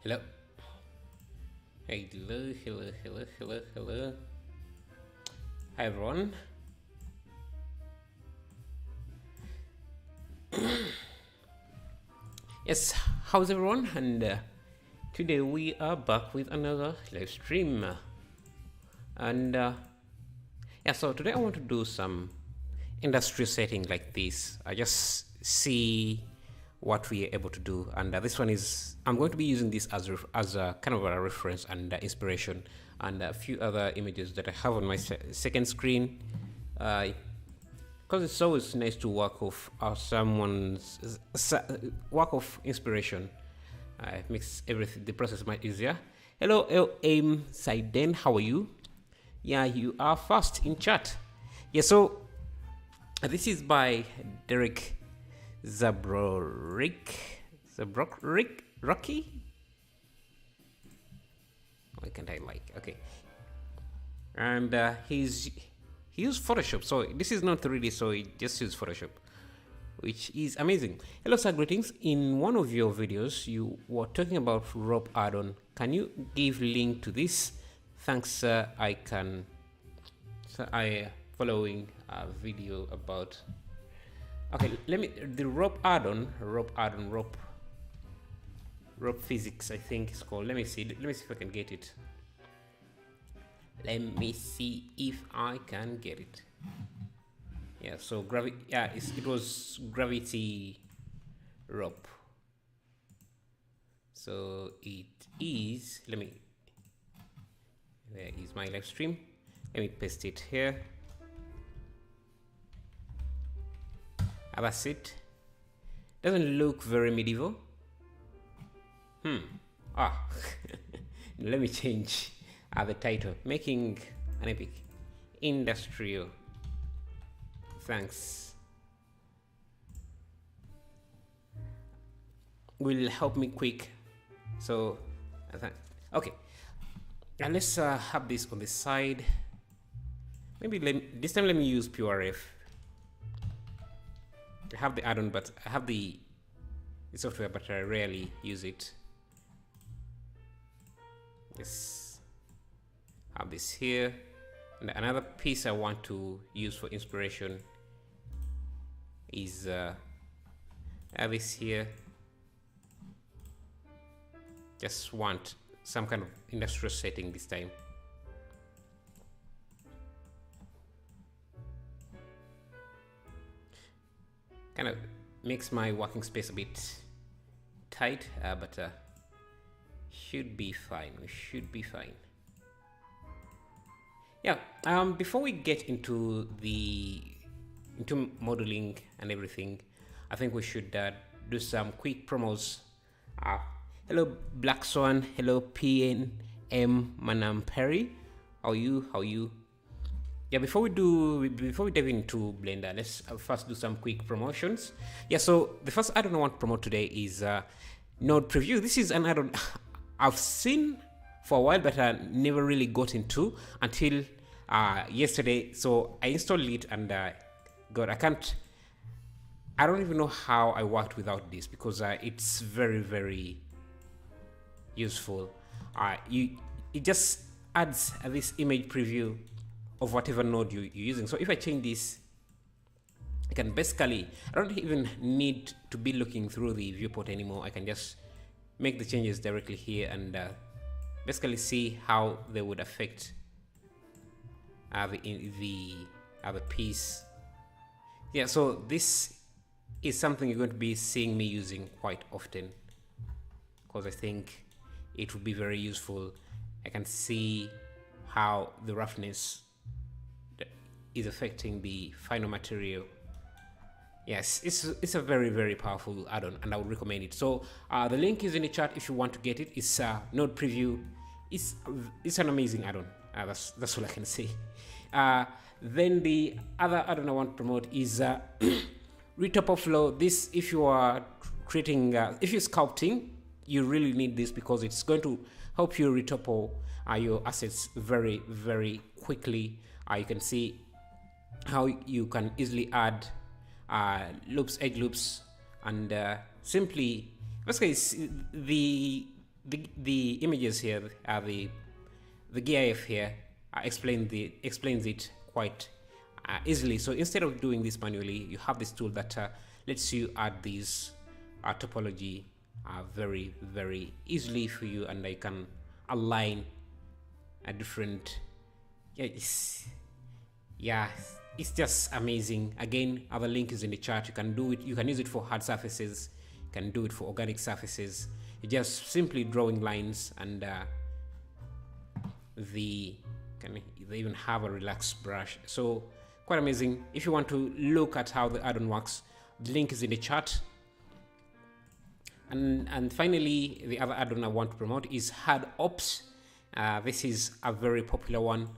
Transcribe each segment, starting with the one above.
Hello. Hello. Hi everyone. Yes, how's everyone? And today we are back with another live stream. And yeah, so today I want to do some industry setting like this. I just see what we are able to do, and this one is I'm going to be using this as a kind of a reference and inspiration, and a few other images that I have on my second screen, because it's always nice to work off someone's work of inspiration. It makes everything the process much easier. Hello, Aim Saiden, how are you? Yeah, you are first in chat. Yeah, so this is by Derek Rocky. Why can't I okay? And he used Photoshop, so this is not 3D, so he just used Photoshop, which is amazing. Hello, sir, greetings. In one of your videos, you were talking about rope add-on. Can you give link to this? Thanks, sir. I following a video about. Okay, let me the rope physics, I think it's called. Let me see if I can get it. Yeah, so it was gravity rope. So it is, where is my live stream? Let me paste it here. That's it. Doesn't look very medieval. Let me change the title. Making an epic industrial. Thanks. Will help me quick. So, okay. And let's have this on the side. Maybe this time let me use PureRef. I have the add-on, but I have the software, but I rarely use it. Let's have this here. And another piece I want to use for inspiration is have this here. Just want some kind of industrial setting this time. Kind of makes my working space a bit tight, but should be fine. We should be fine. Yeah. Before we get into modeling and everything, I think we should do some quick promos. Hello, Black Swan. Hello, PNM Manam Perry. How are you? Yeah, before we dive into Blender, let's first do some quick promotions. Yeah, so the first add-on I want to promote today is Node Preview. This is an add-on I've seen for a while, but I never really got into until yesterday. So I installed it, and God, I don't even know how I worked without this, because it's very, very useful. It just adds this image preview of whatever node you're using. So if I change this, I can basically, I don't even need to be looking through the viewport anymore. I can just make the changes directly here and basically see how they would affect the piece. Yeah, so this is something you're going to be seeing me using quite often, because I think it would be very useful. I can see how the roughness is affecting the final material. Yes, it's a very, very powerful add-on, and I would recommend it. So the link is in the chat if you want to get it. It's Node Preview. It's an amazing add-on. That's all I can say. Then the other add-on I want to promote is Retopper Flow. This, if you are creating, if you're sculpting, you really need this, because it's going to help you retopper your assets very, very quickly. You can see how you can easily add loops, edge loops, and simply, basically, the the images here are the GIF here explains it quite easily. So instead of doing this manually, you have this tool that lets you add these topology very easily for you, and I can align a different it's just amazing. Again, our link is in the chat. You can do it, you can use it for hard surfaces, you can do it for organic surfaces. You just simply drawing lines, and they even have a relaxed brush. So quite amazing. If you want to look at how the add-on works, the link is in the chat. And finally, the other add-on I want to promote is Hard Ops. This is a very popular one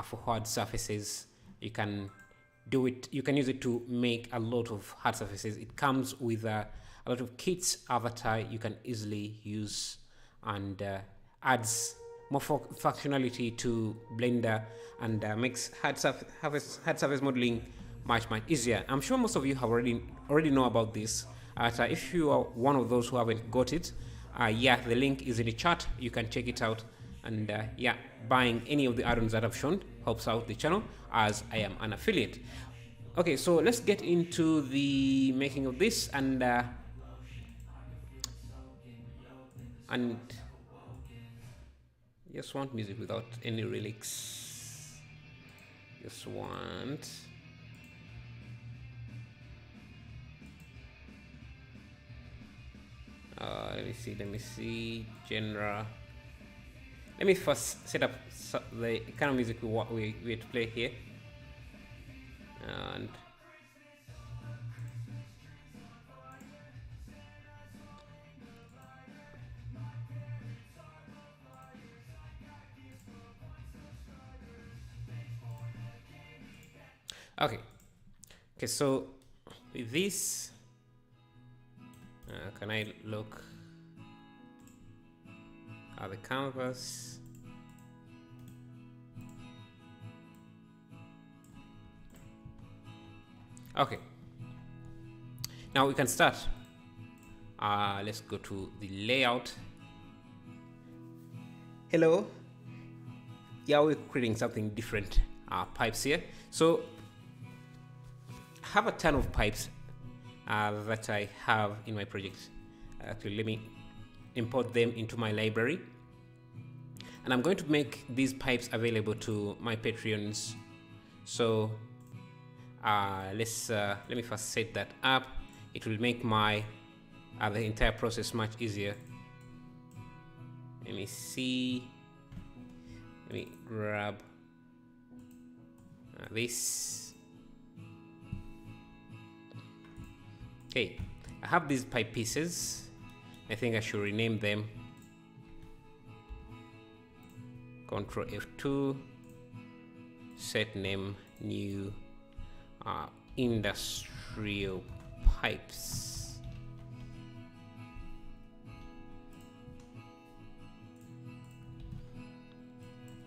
for hard surfaces. You can do it, you can use it to make a lot of hard surfaces. It comes with a lot of kits avatar you can easily use, and adds more functionality to Blender, and makes hard surface modeling much easier. I'm sure most of you have already know about this. If you are one of those who haven't got it, the link is in the chat. You can check it out, and buying any of the add-ons that I've shown helps out the channel, as I am an affiliate. Okay, so let's get into the making of this, and just want music without any lyrics. Just want let me see genre. Let me first set up the kind of music we to play here, and okay, so with this, can I look at the canvas? Okay, now we can start. Let's go to the layout. Hello. Yeah, we're creating something different. Pipes here. So I have a ton of pipes that I have in my project. Actually, let me import them into my library, and I'm going to make these pipes available to my Patreons. So let me first set that up. It will make my the entire process much easier. Let me see. Let me grab this. Okay, I have these pipe pieces. I think I should rename them. Control F2, set name, new, industrial pipes.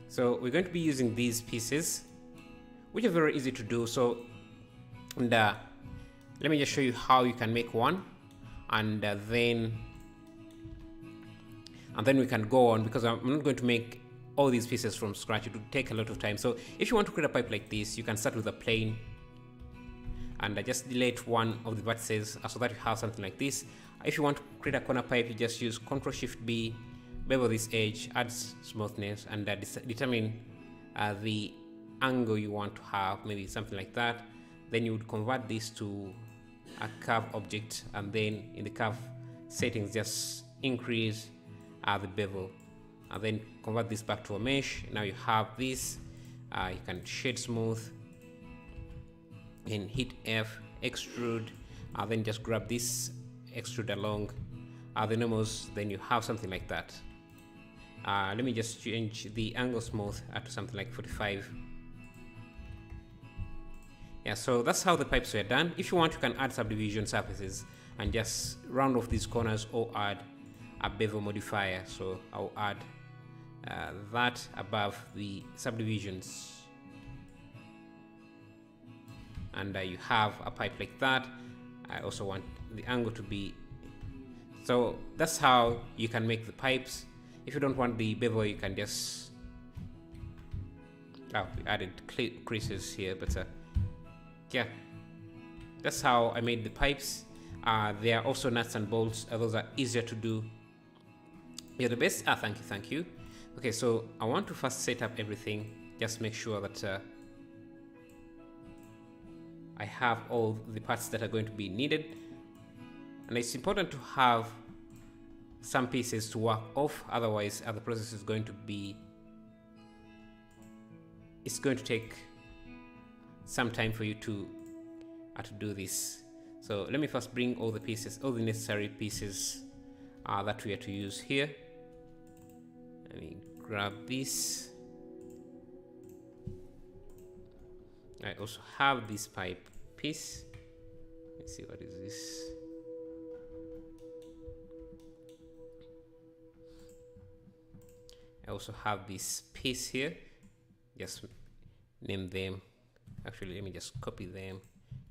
So we're going to be using these pieces, which are very easy to do. So, and let me just show you how you can make one, and then we can go on, because I'm not going to make all these pieces from scratch. It would take a lot of time. So if you want to create a pipe like this, you can start with a plane, and just delete one of the vertices so that you have something like this. If you want to create a corner pipe, you just use Ctrl+Shift+B, bevel this edge, add smoothness, and determine the angle you want to have, maybe something like that. Then you would convert this to a curve object, and then in the curve settings just increase the bevel, and then convert this back to a mesh. Now you have this. You can shade smooth and hit F, extrude, then just grab this, extrude along the normals. Then you have something like that. Let me just change the angle smooth to something like 45. Yeah, so that's how the pipes were done. If you want, you can add subdivision surfaces and just round off these corners, or add a bevel modifier. So I'll add that above the subdivisions, and you have a pipe like that. I also want the angle to be, so that's how you can make the pipes. If you don't want the bevel, you can just we added creases here, but yeah, that's how I made the pipes. There are also nuts and bolts. Those are easier to do. You're the best. Thank you. Okay, so I want to first set up everything. Just make sure that I have all the parts that are going to be needed. And it's important to have some pieces to work off, otherwise the process is going to be, it's going to take some time for you to do this. So let me first bring all the pieces, all the necessary pieces that we are to use here. Let me grab this. I also have this pipe piece. Let's see, what is this? I also have this piece here. Just name them. Actually, let me just copy them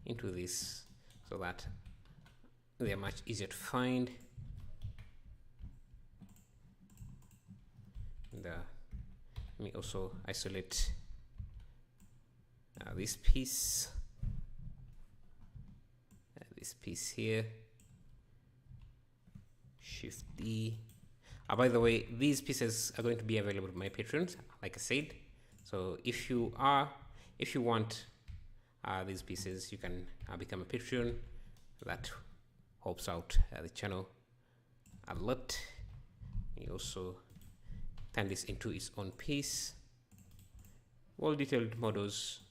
into this so that they are much easier to find. And let me also isolate this piece here. Shift D. By the way, these pieces are going to be available to my patrons, like I said. So if you want these pieces, you can become a patron. That helps out the channel a lot. You also turn this into its own piece. Well detailed models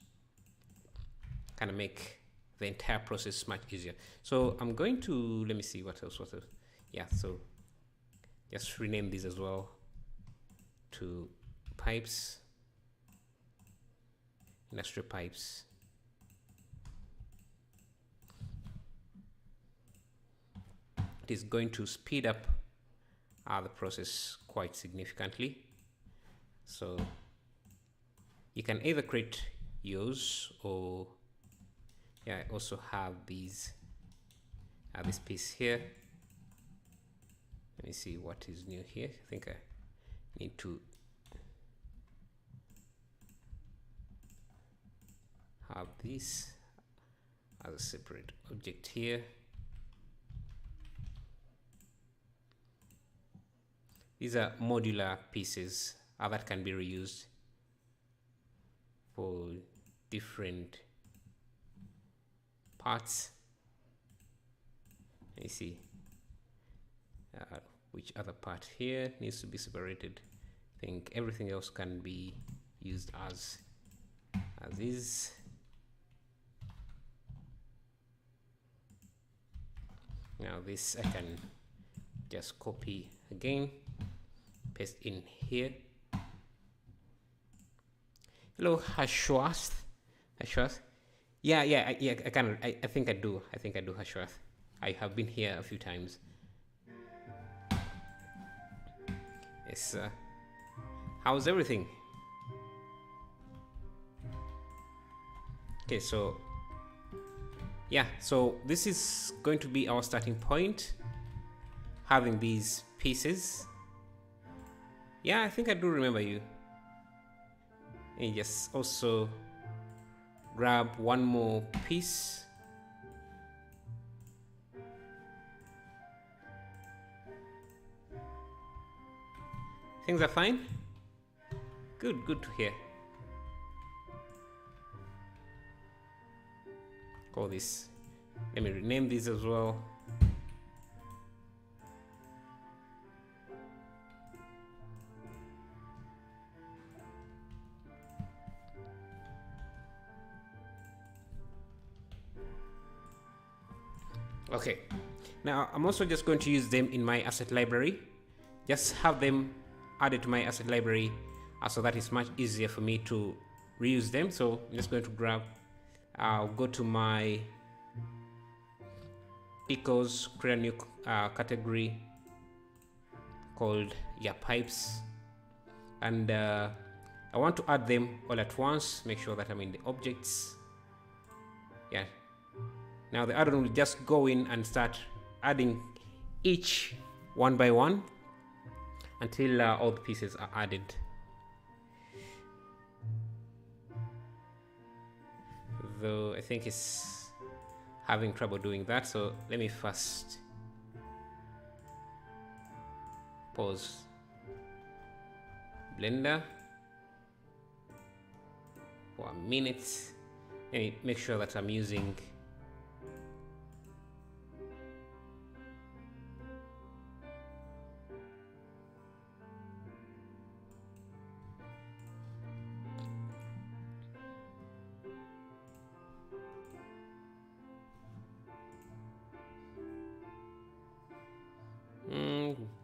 kind of make the entire process much easier. So I'm going to, let me see what else. Yeah, so just rename these as well to pipes, industrial pipes. It is going to speed up the process quite significantly. So you can either create yours, or I also have these this piece here. Let me see what is new here. I think I need to have this as a separate object here. These are modular pieces that can be reused for different parts. Let me see which other part here needs to be separated. I think everything else can be used as is. Now this I can just copy again, paste in here. Hello, Hashwath. Yeah, I think I do, Hashwath. I have been here a few times. Yes, how's everything? Okay, so so this is going to be our starting point, having these pieces. Yeah, I think I do remember you. And just also grab one more piece. Things are fine? Good to hear. Call this, let me rename these as well. Okay, now I'm also just going to use them in my asset library. Just have them added to my asset library so that it's much easier for me to reuse them. So I'm just going to grab, I'll go to my ecos, create a new category called pipes, and I want to add them all at once. Make sure that I'm in the objects. Now the addon will just go in and start adding each one by one. until all the pieces are added. Though I think it's having trouble doing that, so let me first pause Blender for a minute. Let me make sure that I'm using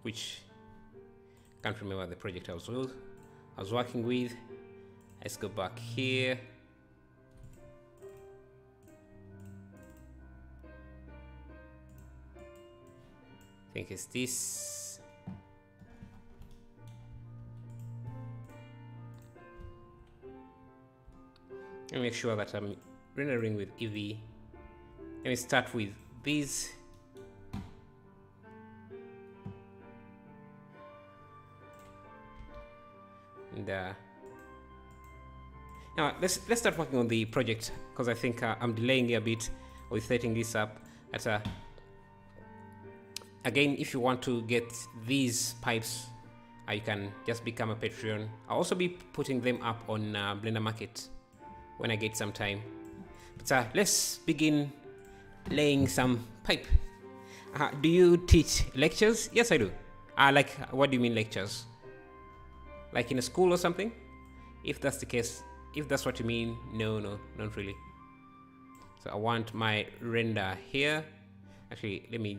which can't remember the project I was working with. Let's go back here. I think it's this. Let me make sure that I'm rendering with Eevee. Let me start with these. And now let's start working on the project, because I think I'm delaying a bit with setting this up. Again, if you want to get these pipes, you can just become a Patreon. I'll also be putting them up on Blender Market when I get some time. But let's begin laying some pipe. Do you teach lectures? Yes, I do. Like, what do you mean lectures? Like in a school or something? If that's the case, if that's what you mean, no, not really. So I want my render here. Actually, let me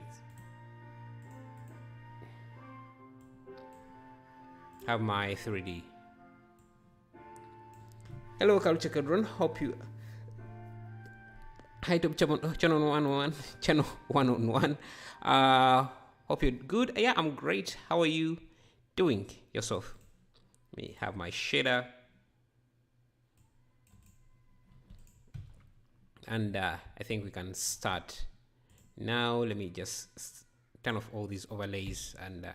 have my 3D. Hello, Culture Cadron. Hope you. Hi to channel 111. Hope you're good. Yeah, I'm great. How are you doing yourself? Let me have my shader. And I think we can start now. Let me just turn off all these overlays and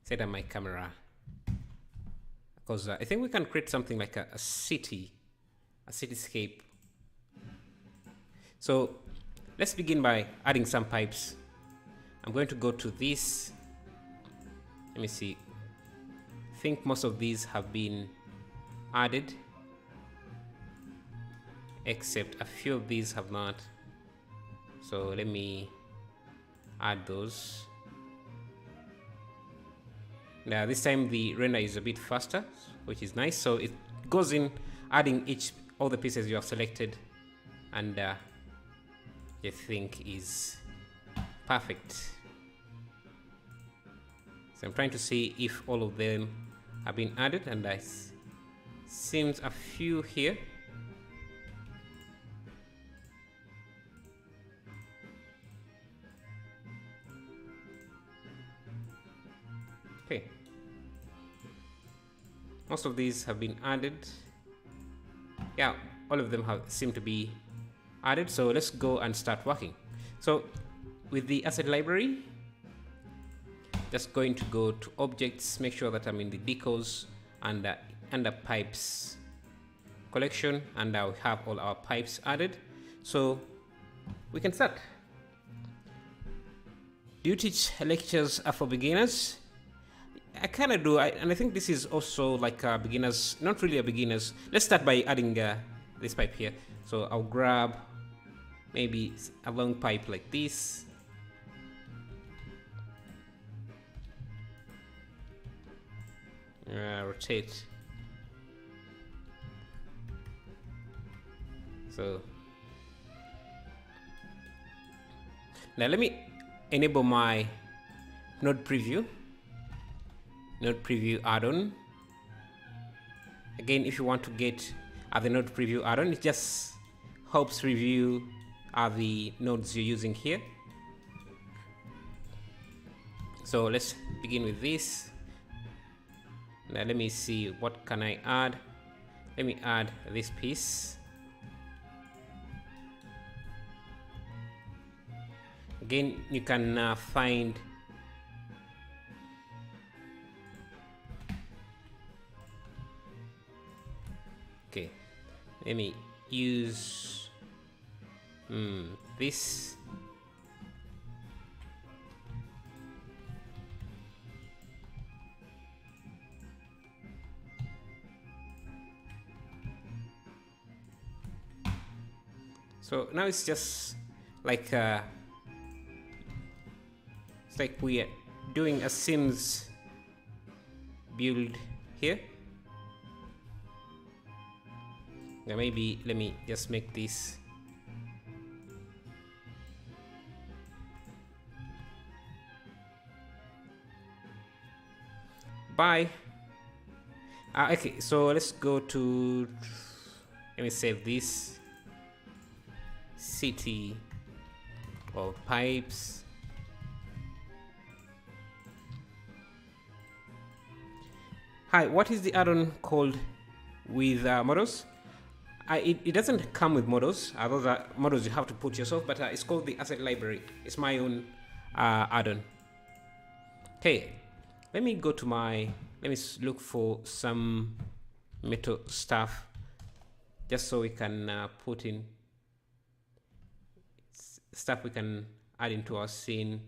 set up my camera, because I think we can create something like a cityscape. So let's begin by adding some pipes. I'm going to go to this. Let me see. I think most of these have been added, except a few of these have not. So let me add those. Now this time the render is a bit faster, which is nice. So it goes in adding all the pieces you have selected, and I think is perfect. So I'm trying to see if all of them have been added, and I seems a few here. Okay, most of these have been added. Yeah, all of them seem to be added. So let's go and start working. So with the asset library, just going to go to objects, make sure that I'm in the decos and under pipes collection, and I'll have all our pipes added. So we can start. Do you teach lectures for beginners? I kind of do, and I think this is also like beginners, not really a beginners. Let's start by adding this pipe here. So I'll grab maybe a long pipe like this. Rotate. So now let me enable my node preview add-on. Again, if you want to get the node preview add-on, it just helps review the nodes you're using here. So let's begin with this. Now let me see, what can I add? Let me add this piece. Again, you can find Okay, let me use this. So now it's just like it's like we are doing a Sims build here. Now maybe let me just make this bye. Okay, so let's go to, let me save this city of pipes. Hi, what is the add-on called with models? It doesn't come with models. Those are models you have to put yourself, but it's called the asset library. It's my own add-on. Okay, let me go to my, let me look for some metal stuff just so we can put in stuff we can add into our scene.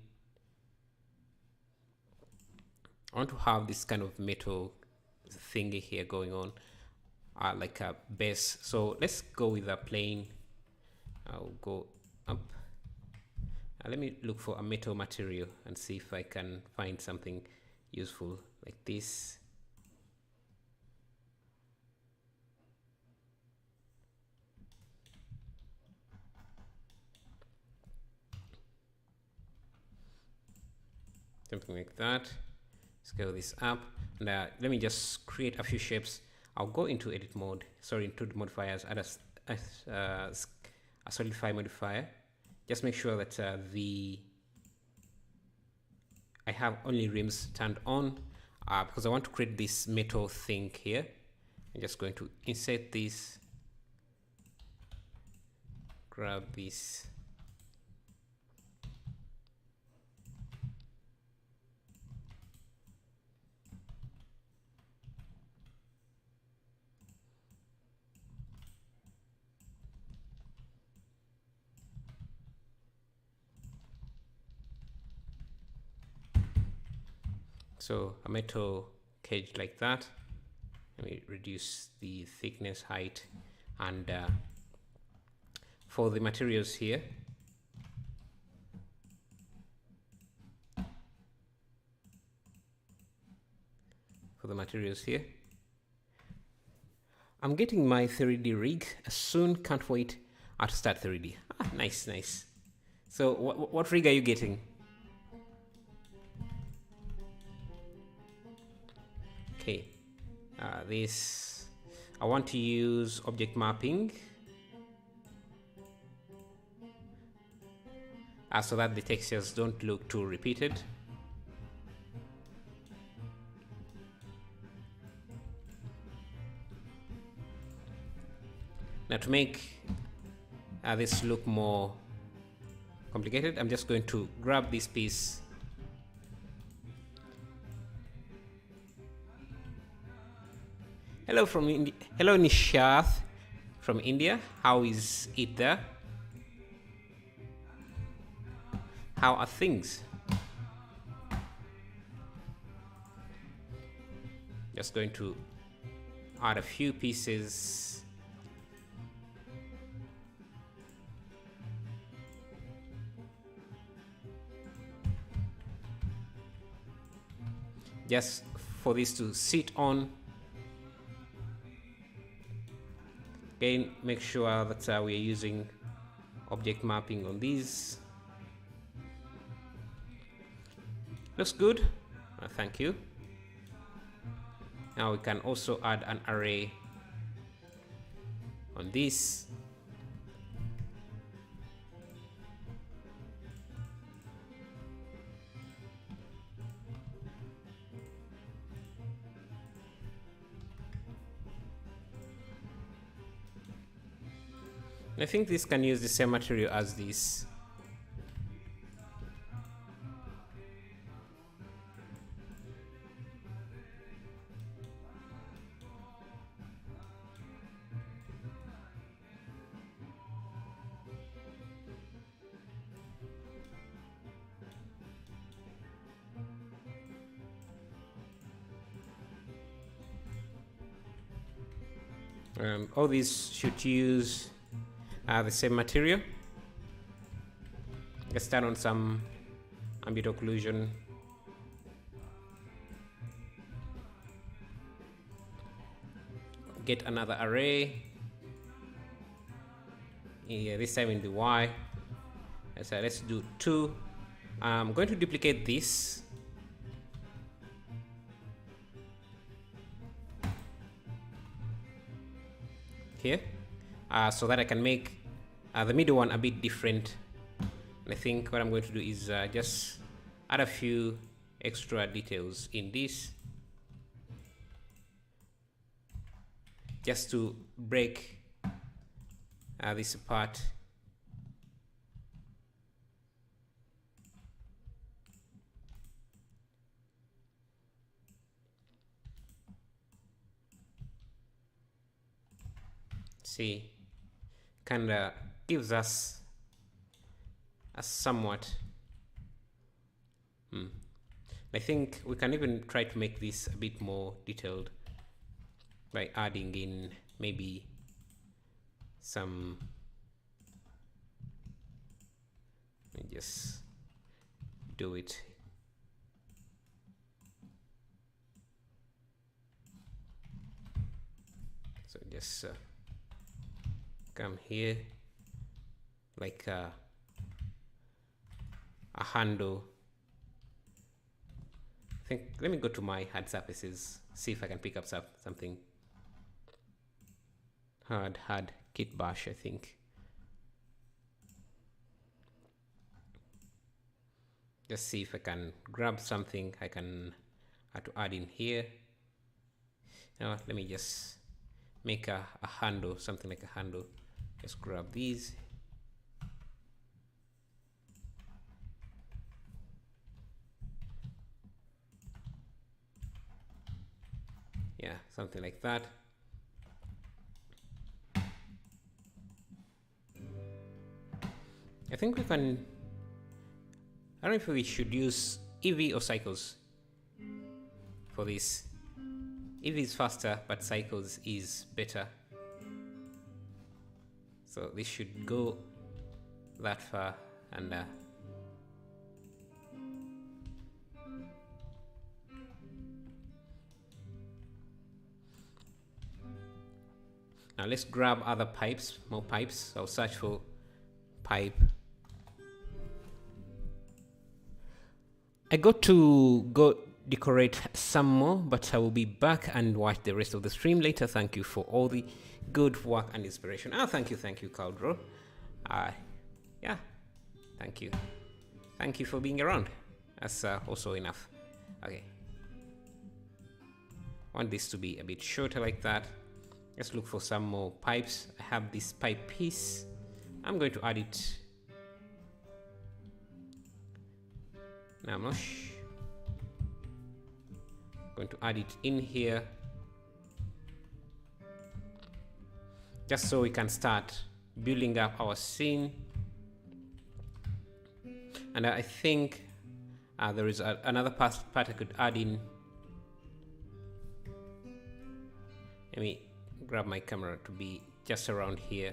I want to have this kind of metal thingy here going on, like a base. So let's go with a plain. I'll go up. Let me look for a metal material and see if I can find something useful like this. Something like that. Scale this up, and let me just create a few shapes. I'll go into edit mode, sorry, into the modifiers, add a solidify modifier. Just make sure that I have only rims turned on because I want to create this metal thing here. I'm just going to insert this, grab this, so a metal cage like that. Let me reduce the thickness, height, and for the materials here, I'm getting my 3D rig soon. Can't wait to start 3D. Nice. So what rig are you getting? Okay, this, I want to use object mapping so that the textures don't look too repeated. Now to make this look more complicated, I'm just going to grab this piece. Hello from India. Hello Nishath from India. How is it there? How are things? Just going to add a few pieces. Just for this to sit on. Again, make sure that we are using object mapping on these. Looks good. Thank you. Now we can also add an array on this. I think this can use the same material as this. All these should use the same material. Let's turn on some ambient occlusion. Get another array. Yeah, this time in the Y. So let's do 2. I'm going to duplicate this. Here. So that I can make the middle one a bit different. And I think what I'm going to do is just add a few extra details in this, just to break this apart. See, kind of gives us a somewhat I think we can even try to make this a bit more detailed by adding in maybe some, let me just do it. So just come here like a handle. I think, let me go to my hard surfaces, see if I can pick up something. Hard kit bash, I think. Just see if I can grab something I can to add in here. Now let me just make a handle, something like a handle. Just grab these. Yeah, something like that. I think we can, I don't know if we should use EV or cycles for this. EV is faster, but cycles is better. So this should go that far, and now let's grab other pipes, more pipes. I'll search for pipe. I got to go decorate some more, but I will be back and watch the rest of the stream later. Thank you for all the good work and inspiration. Thank you, Caldro. Yeah, thank you for being around. That's also enough. Okay, I want this to be a bit shorter like that. Let's look for some more pipes. I have this pipe piece. I'm going to add it. Now I'm not going to add it in here, just so we can start building up our scene. And I think there is another part I could add in. Let me grab my camera to be just around here.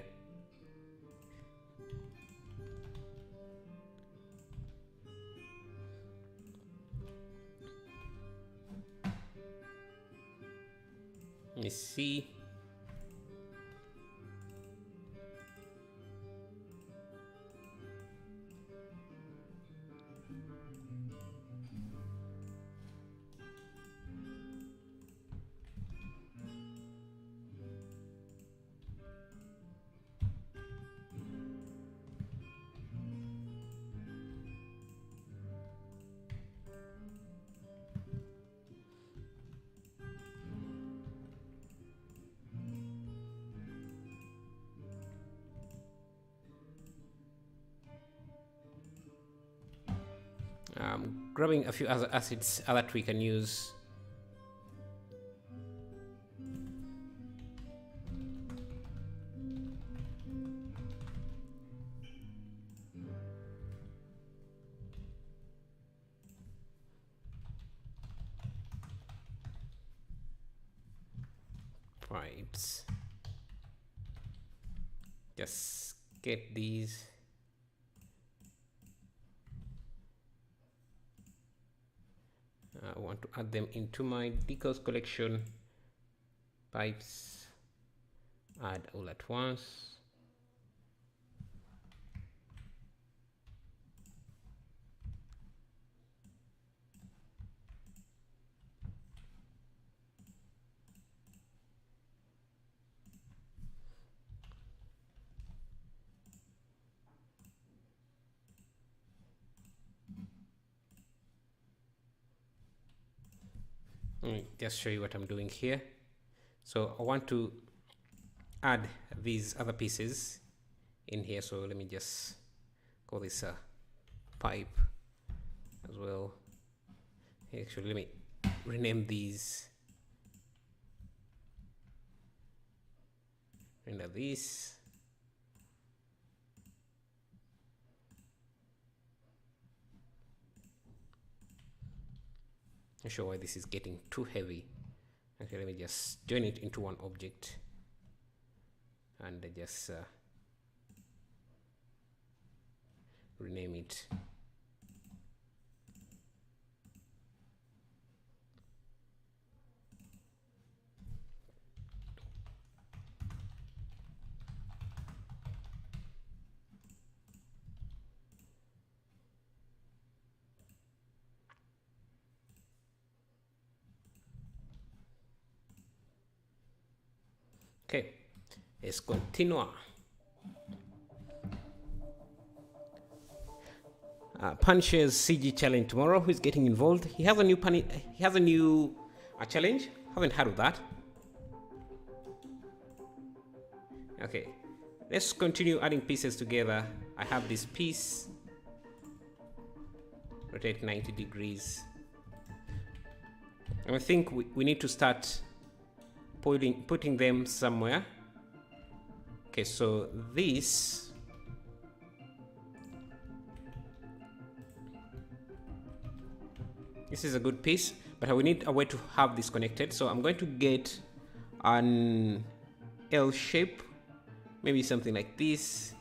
Let me see. Grabbing a few other assets that we can use. Pipes. just get these. I want to add them into my decals collection. Pipes, add all at once. Let me just show you what I'm doing here. So I want to add these other pieces in here. So let me just call this a pipe as well. Actually, let me rename these. Render this. Not sure why this is getting too heavy. Okay, let me just join it into one object and just rename it. Okay, let's continue. Punch's CG challenge tomorrow. Who's getting involved? He has a new challenge. Haven't heard of that. Okay, let's continue adding pieces together. I have this piece. Rotate 90 degrees. And I think we need to start putting them somewhere. Okay, so this is a good piece, but we need a way to have this connected. So I'm going to get an L shape, maybe something like this.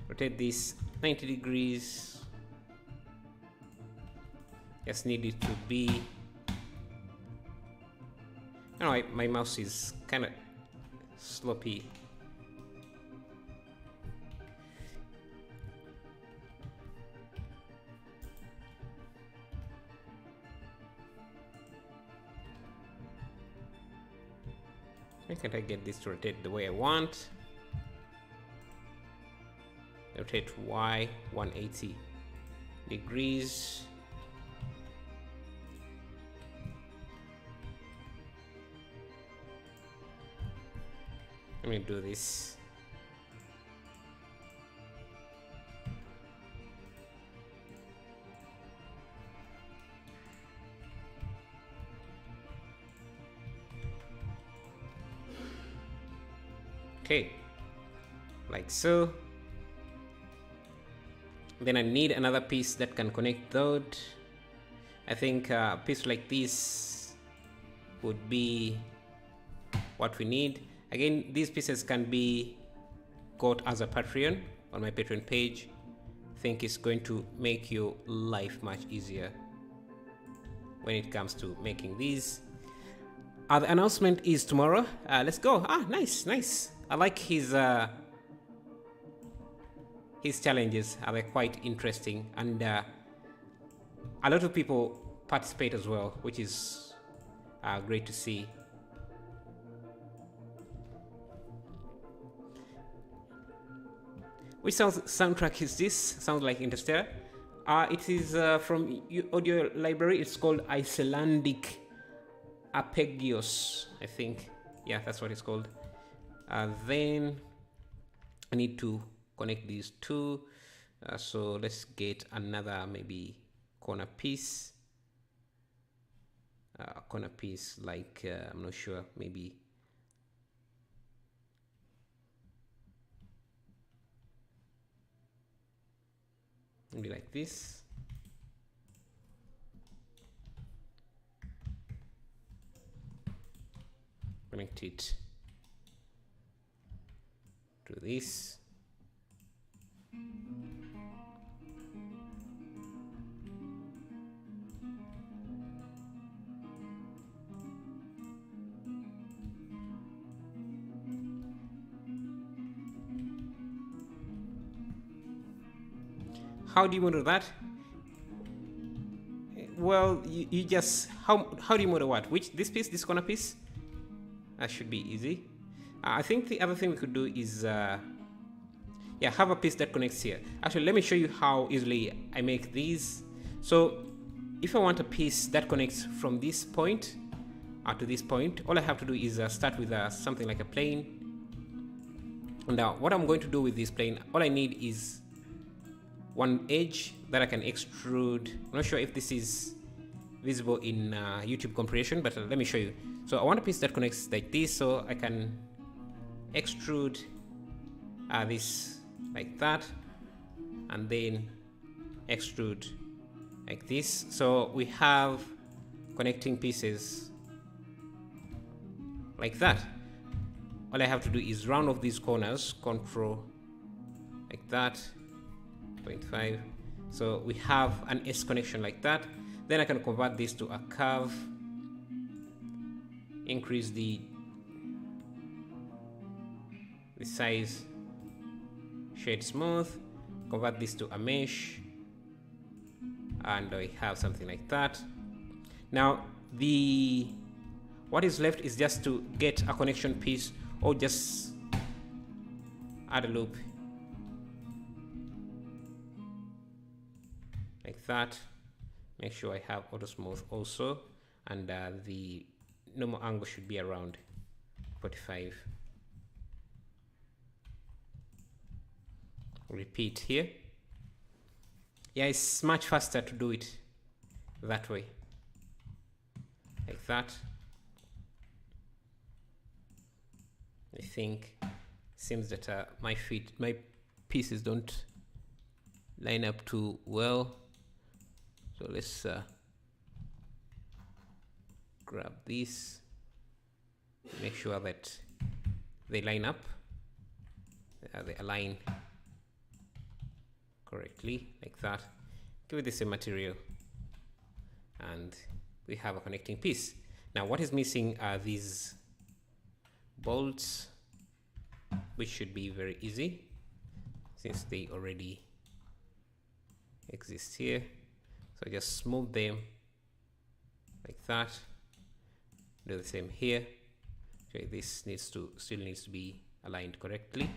Rotate this 90 degrees. Just need it to be. Anyway, my mouse is kind of sloppy. Why can't I get this to rotate the way I want? Rotate Y 180 degrees. Let me do this. Okay, like so. Then I need another piece that can connect those. I think a piece like this would be what we need. Again, these pieces can be got as a Patreon on my Patreon page. I think it's going to make your life much easier when it comes to making these. The announcement is tomorrow. Let's go. Nice. I like his challenges. Are quite interesting, and a lot of people participate as well, which is great to see. Which soundtrack is this? Sounds like Interstellar. It is from audio library. It's called Icelandic Arpeggios, I think. Yeah, that's what it's called. Then I need to connect these two. So let's get another maybe corner piece. Corner piece like, I'm not sure, maybe. Maybe like this. Connect it. this. How do you model that? Well, you just how do you model what? Which this piece, this corner piece? That should be easy. I think the other thing we could do is yeah, have a piece that connects here. Actually, let me show you how easily I make these. So if I want a piece that connects from this point to this point, all I have to do is start with something like a plane. Now what I'm going to do with this plane, all I need is one edge that I can extrude. I'm not sure if this is visible in YouTube compression, but let me show you. So I want a piece that connects like this, so I can extrude this like that, and then extrude like this. So we have connecting pieces like that. All I have to do is round off these corners, control like that, 0.5. So we have an S connection like that. Then I can convert this to a curve, increase the size, shade smooth, convert this to a mesh, and I have something like that. Now what is left is just to get a connection piece, or just add a loop like that. Make sure I have auto smooth also, and the normal angle should be around 45. Repeat here. Yeah, it's much faster to do it that way, like that. I think it seems that my pieces don't line up too well, so let's grab this, make sure that they line up, they align correctly like that. Give it the same material, and we have a connecting piece. Now what is missing are these bolts, which should be very easy since they already exist here. So just smooth them like that. Do the same here. Okay, this still needs to be aligned correctly.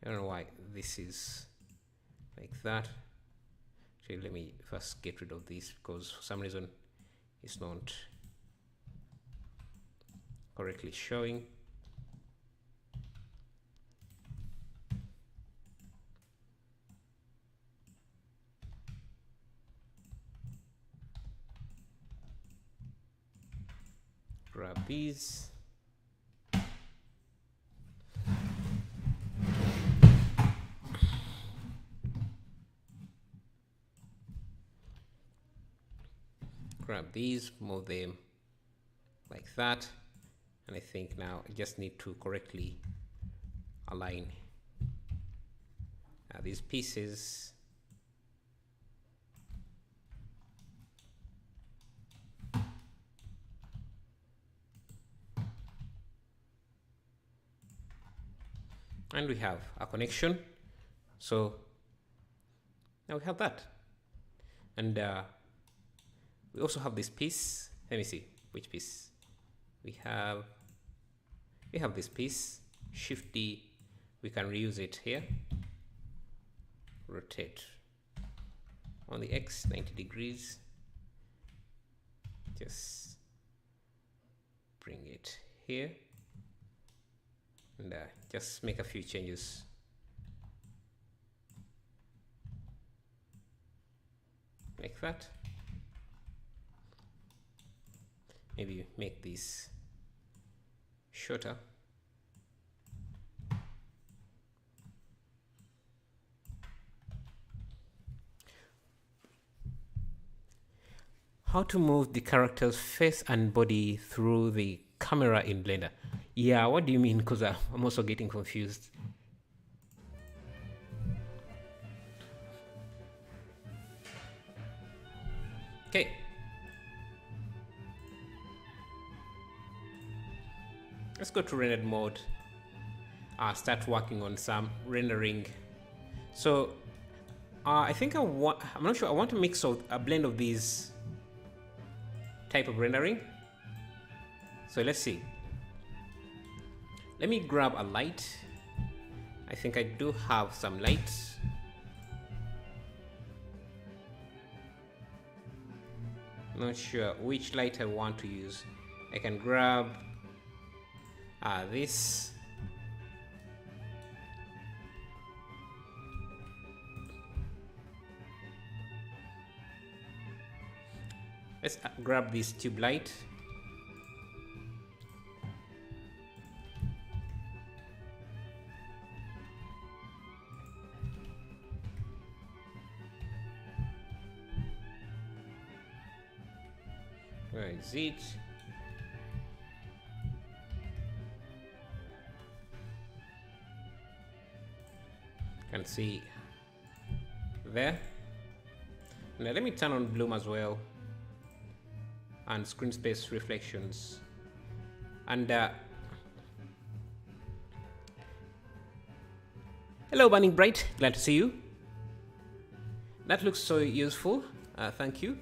I don't know why this is like that. Okay, let me first get rid of this, because for some reason it's not correctly showing. Grab these. Grab these, move them like that, and I think now I just need to correctly align these pieces. And we have a connection. So now we have that. And we also have this piece. Let me see which piece. We have this piece, Shift D. We can reuse it here. Rotate on the X 90 degrees. Just bring it here. And just make a few changes. Like that. Maybe make this shorter. How to move the character's face and body through the camera in Blender. Yeah, what do you mean? Because I'm also getting confused. Okay. Let's go to rendered mode. Start working on some rendering. So I think I'm not sure. I want to mix a blend of these type of rendering. So let's see. Let me grab a light. I think I do have some lights. Not sure which light I want to use. I can grab this. Let's grab this tube light. Where is it? Can see there. Now let me turn on bloom as well, and screen space reflections, and hello Burning Bright, glad to see you. That looks so useful. Thank you.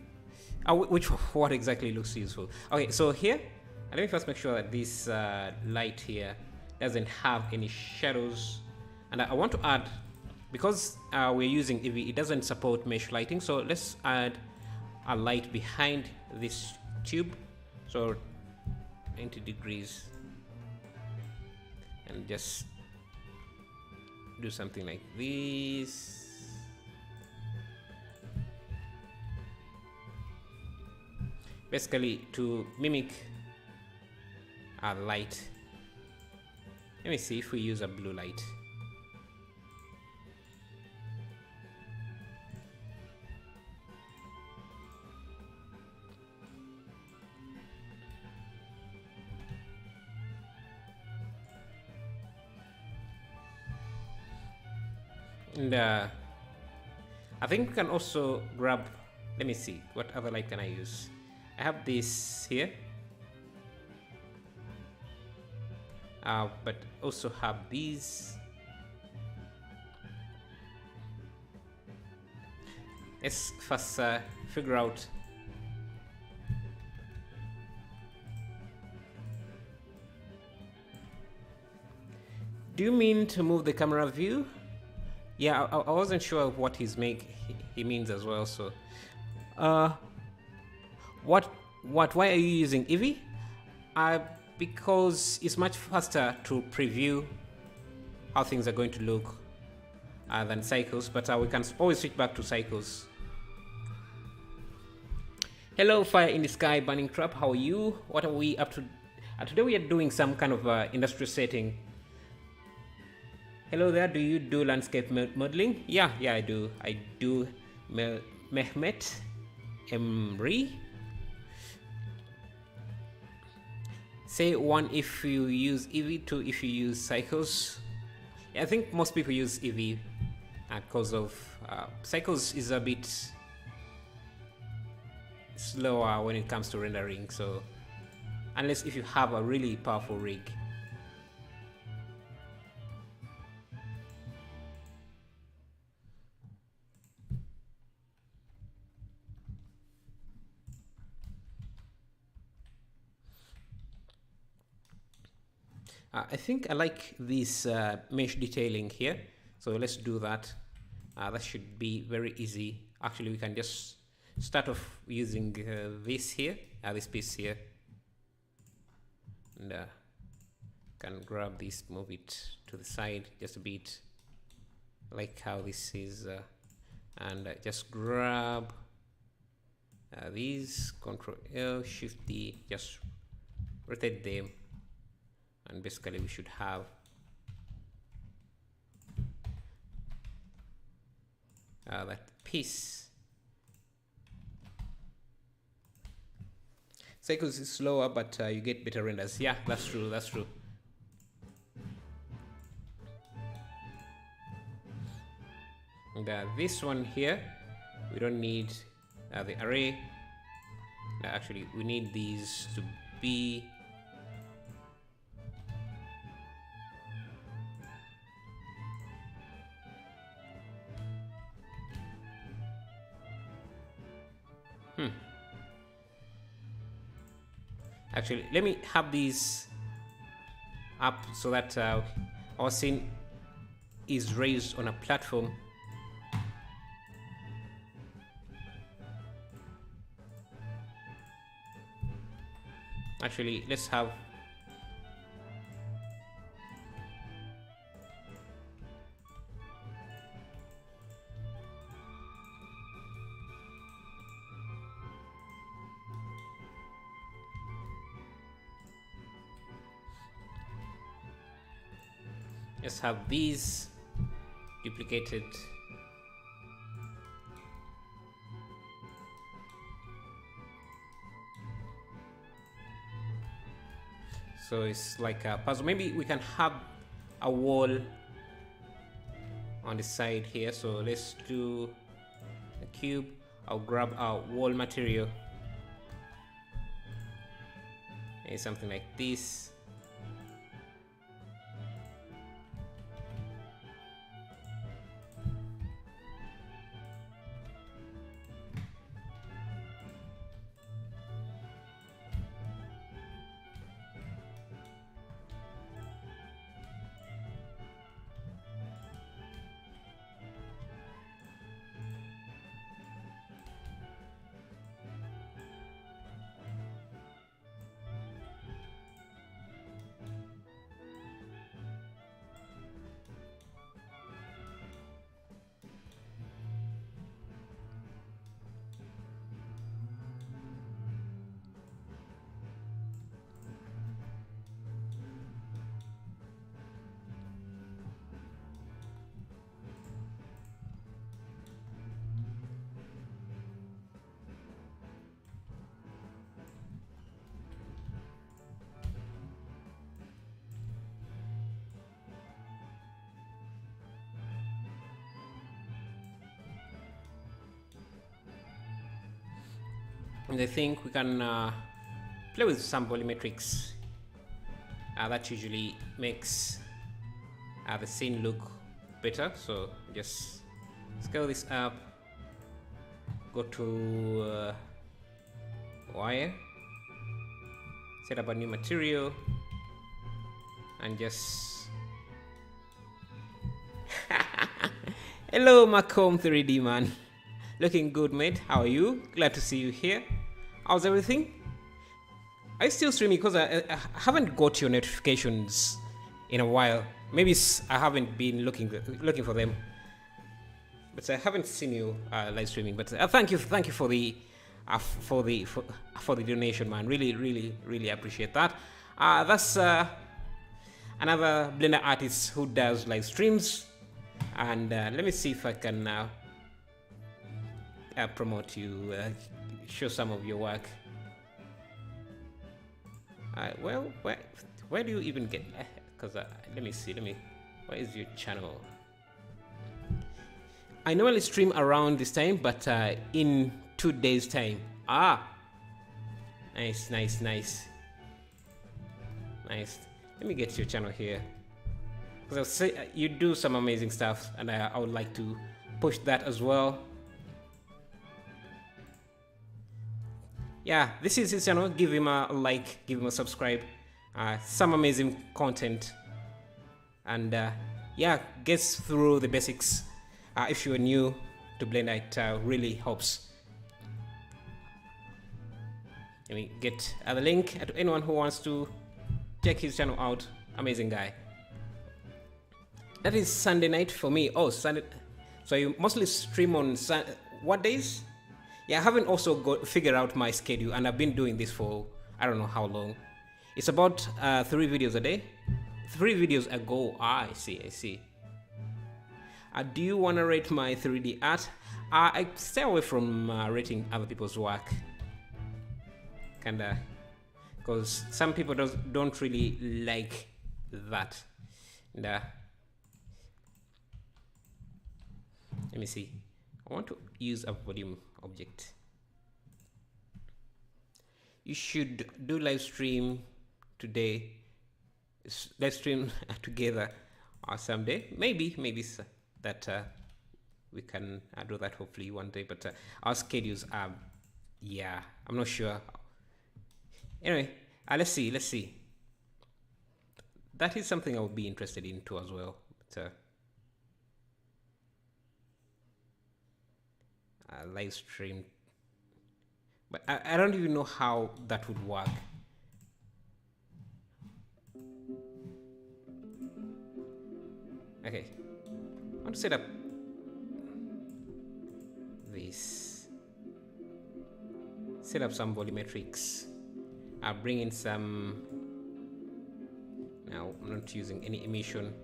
What exactly looks useful? Okay, so here, let me first make sure that this light here doesn't have any shadows, and I want to add, because we're using Eevee, it doesn't support mesh lighting, so let's add a light behind this tube, so 90 degrees, and just do something like this. Basically to mimic a light. Let me see if we use a blue light. And I think we can also grab, let me see, what other light can I use? I have this here, but also have these. Let's first figure out do you mean to move the camera view? Yeah, I wasn't sure what he means as well. So, why are you using Eevee? Because it's much faster to preview how things are going to look than cycles, but we can always switch back to cycles. Hello, Fire in the Sky, Burning Trap. How are you? What are we up to? Today we are doing some kind of industrial setting. Hello there, do you do landscape modeling? Yeah, I do. I do. Mehmet Emri. Say one if you use Eevee, two if you use cycles. Yeah, I think most people use Eevee because of cycles is a bit slower when it comes to rendering. So unless if you have a really powerful rig. I think I like this mesh detailing here, so let's do that. That should be very easy. Actually, we can just start off using this here, this piece here, and can grab this, move it to the side just a bit, like how this is, and just grab these, Control L, Shift D, just rotate them. And basically we should have that piece. cycles slower, but you get better renders. Yeah, that's true. That's true. And this one here, we don't need the array. Actually, we need these to be Actually, let me have these up so that our scene is raised on a platform. Actually, let's have these duplicated. So it's like a puzzle. Maybe we can have a wall on the side here. So let's do a cube. I'll grab our wall material. And something like this. And I think we can play with some volumetrics. That usually makes the scene look better. So just scale this up, go to wire, set up a new material, and just hello Macomb 3D man, looking good mate, how are you? Glad to see you here. How's everything? Are you still streaming? Because I haven't got your notifications in a while. Maybe I haven't been looking for them, but I haven't seen you live streaming. But thank you for the donation, man. Really appreciate that. That's another Blender artist who does live streams, and let me see if I can promote you, show some of your work. Well, where do you even get? Because let me see. Where is your channel? I normally stream around this time, but in 2 days' time. Nice. Nice. Let me get your channel here. Because you do some amazing stuff, and I would like to push that as well. Yeah, this is his channel. Give him a like, give him a subscribe. Some amazing content, and yeah, gets through the basics. If you're new to Blender, it really helps. Let me get the link to anyone who wants to check his channel out. Amazing guy. That is Sunday night for me. Oh, Sunday. So you mostly stream on what days? Yeah, I haven't also figured out my schedule, and I've been doing this for I don't know how long. It's about 3 videos a day. 3 videos ago. I see. Do you want to rate my 3D art? I stay away from rating other people's work. Kinda because some people don't really like that. And, let me see. I want to use a volume object. You should do live stream today. Live stream together someday. Maybe that we can do that hopefully one day. But our schedules are, yeah, I'm not sure. Anyway, let's see. That is something I would be interested in too as well. But, live stream, but I don't even know how that would work. Okay, I want to set up this, set up some volumetrics. I'll bring in some. Now I'm not using any emission.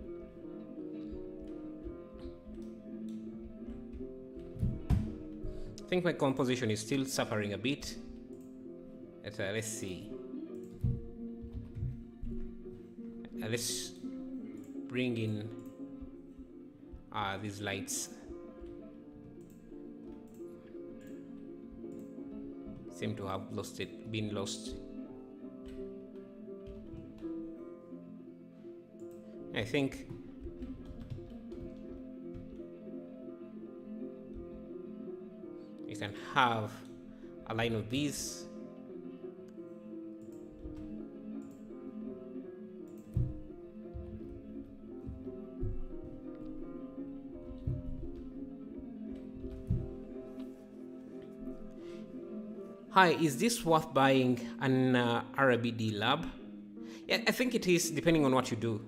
I think my composition is still suffering a bit. Let's see. Let's bring in these lights. Seem to have been lost. I think you can have a line of these. Hi, is this worth buying an RBD lab? Yeah, I think it is, depending on what you do.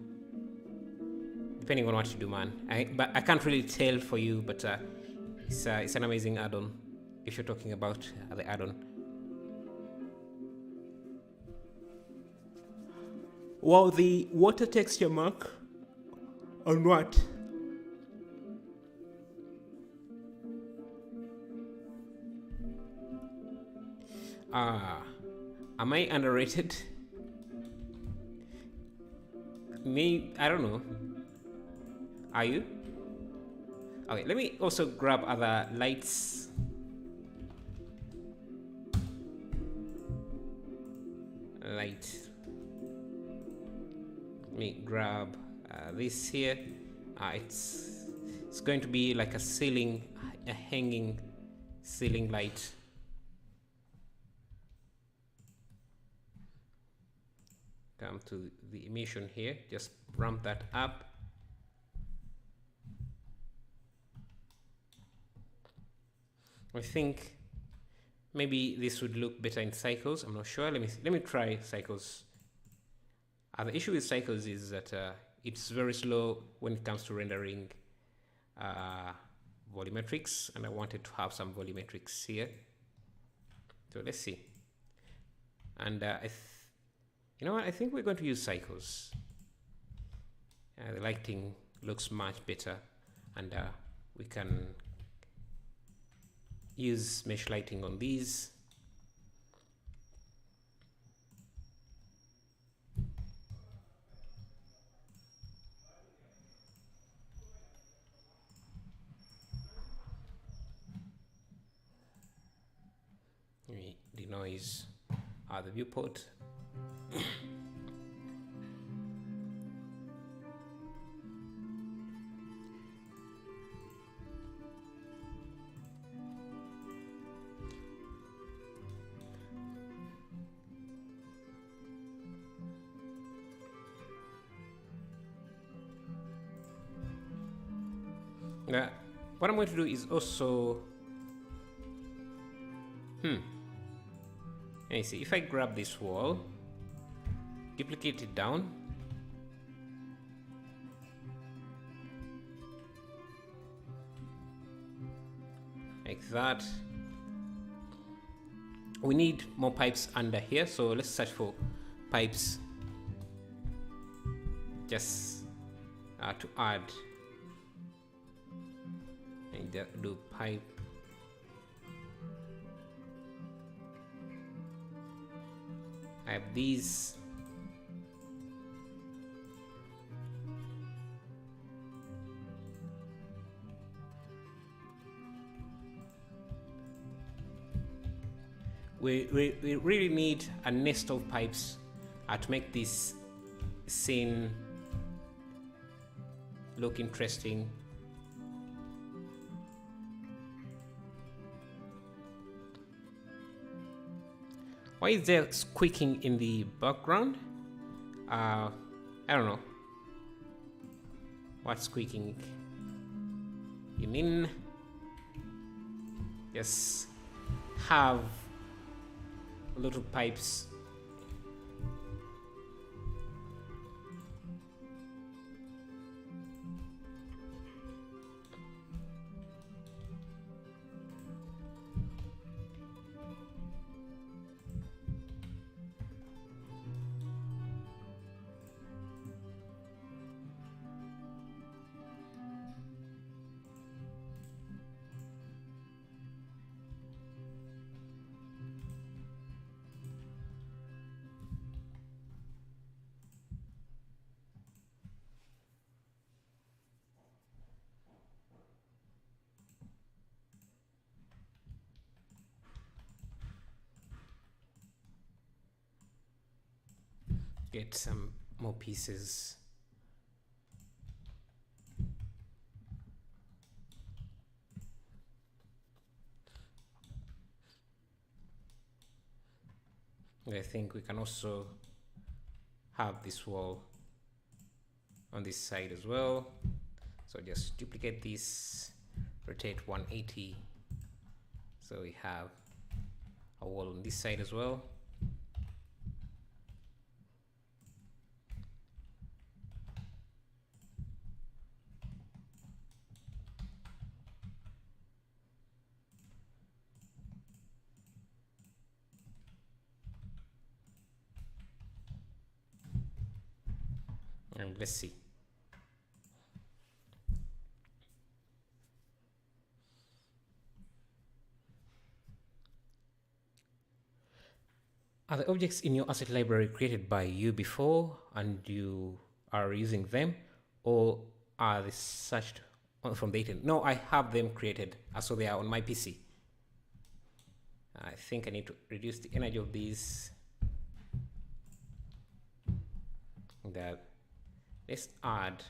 Depending on what you do, man. But I can't really tell for you, but it's an amazing add-on if you're talking about the add-on. Well, the water texture mark on what? Am I underrated? Me, I don't know. Are you? Okay, let me also grab other lights. Light. Let me grab this here. It's going to be like a ceiling, a hanging ceiling light. Come to the emission here, just ramp that up. I think maybe this would look better in cycles. I'm not sure. Let me try cycles. The issue with cycles is that it's very slow when it comes to rendering volumetrics, and I wanted to have some volumetrics here. So let's see. And you know what? I think we're going to use cycles. The lighting looks much better, and we can use mesh lighting on these. The noise, the viewport. What I'm going to do is also let me see, if I grab this wall, duplicate it down, like that. We need more pipes under here, so let's search for pipes just to add. And do pipe. I have these. We really need a nest of pipes to make this scene look interesting. Why is there squeaking in the background? I don't know. What's squeaking? You mean just have a lot of pipes. Get some more pieces. I think we can also have this wall on this side as well. So just duplicate this, rotate 180. So we have a wall on this side as well. And let's see. Are the objects in your asset library created by you before and you are using them, or are they searched from the internet? No, I have them created, so they are on my PC. I think I need to reduce the energy of these. Let's add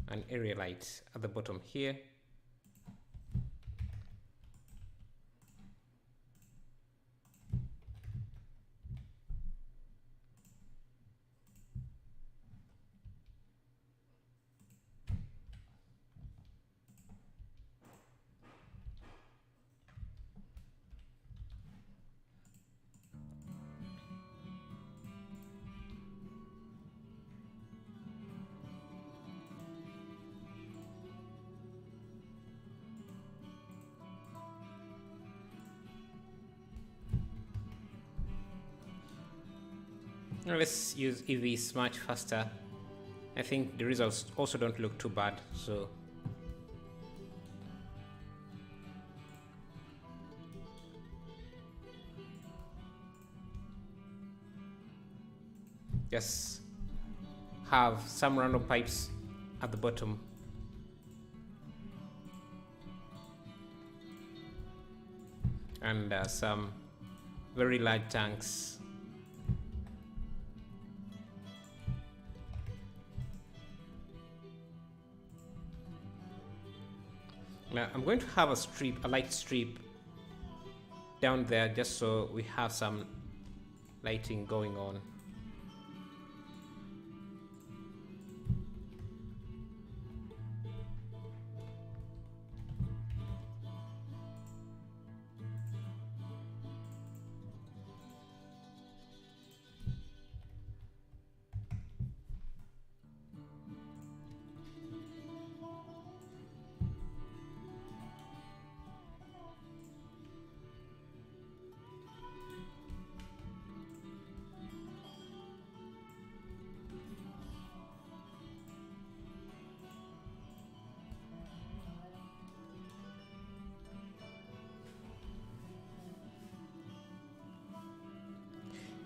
an area light at the bottom here. Now let's use EVs much faster. I think the results also don't look too bad, so just have some random pipes at the bottom. And some very large tanks. Now I'm going to have a light strip down there just so we have some lighting going on.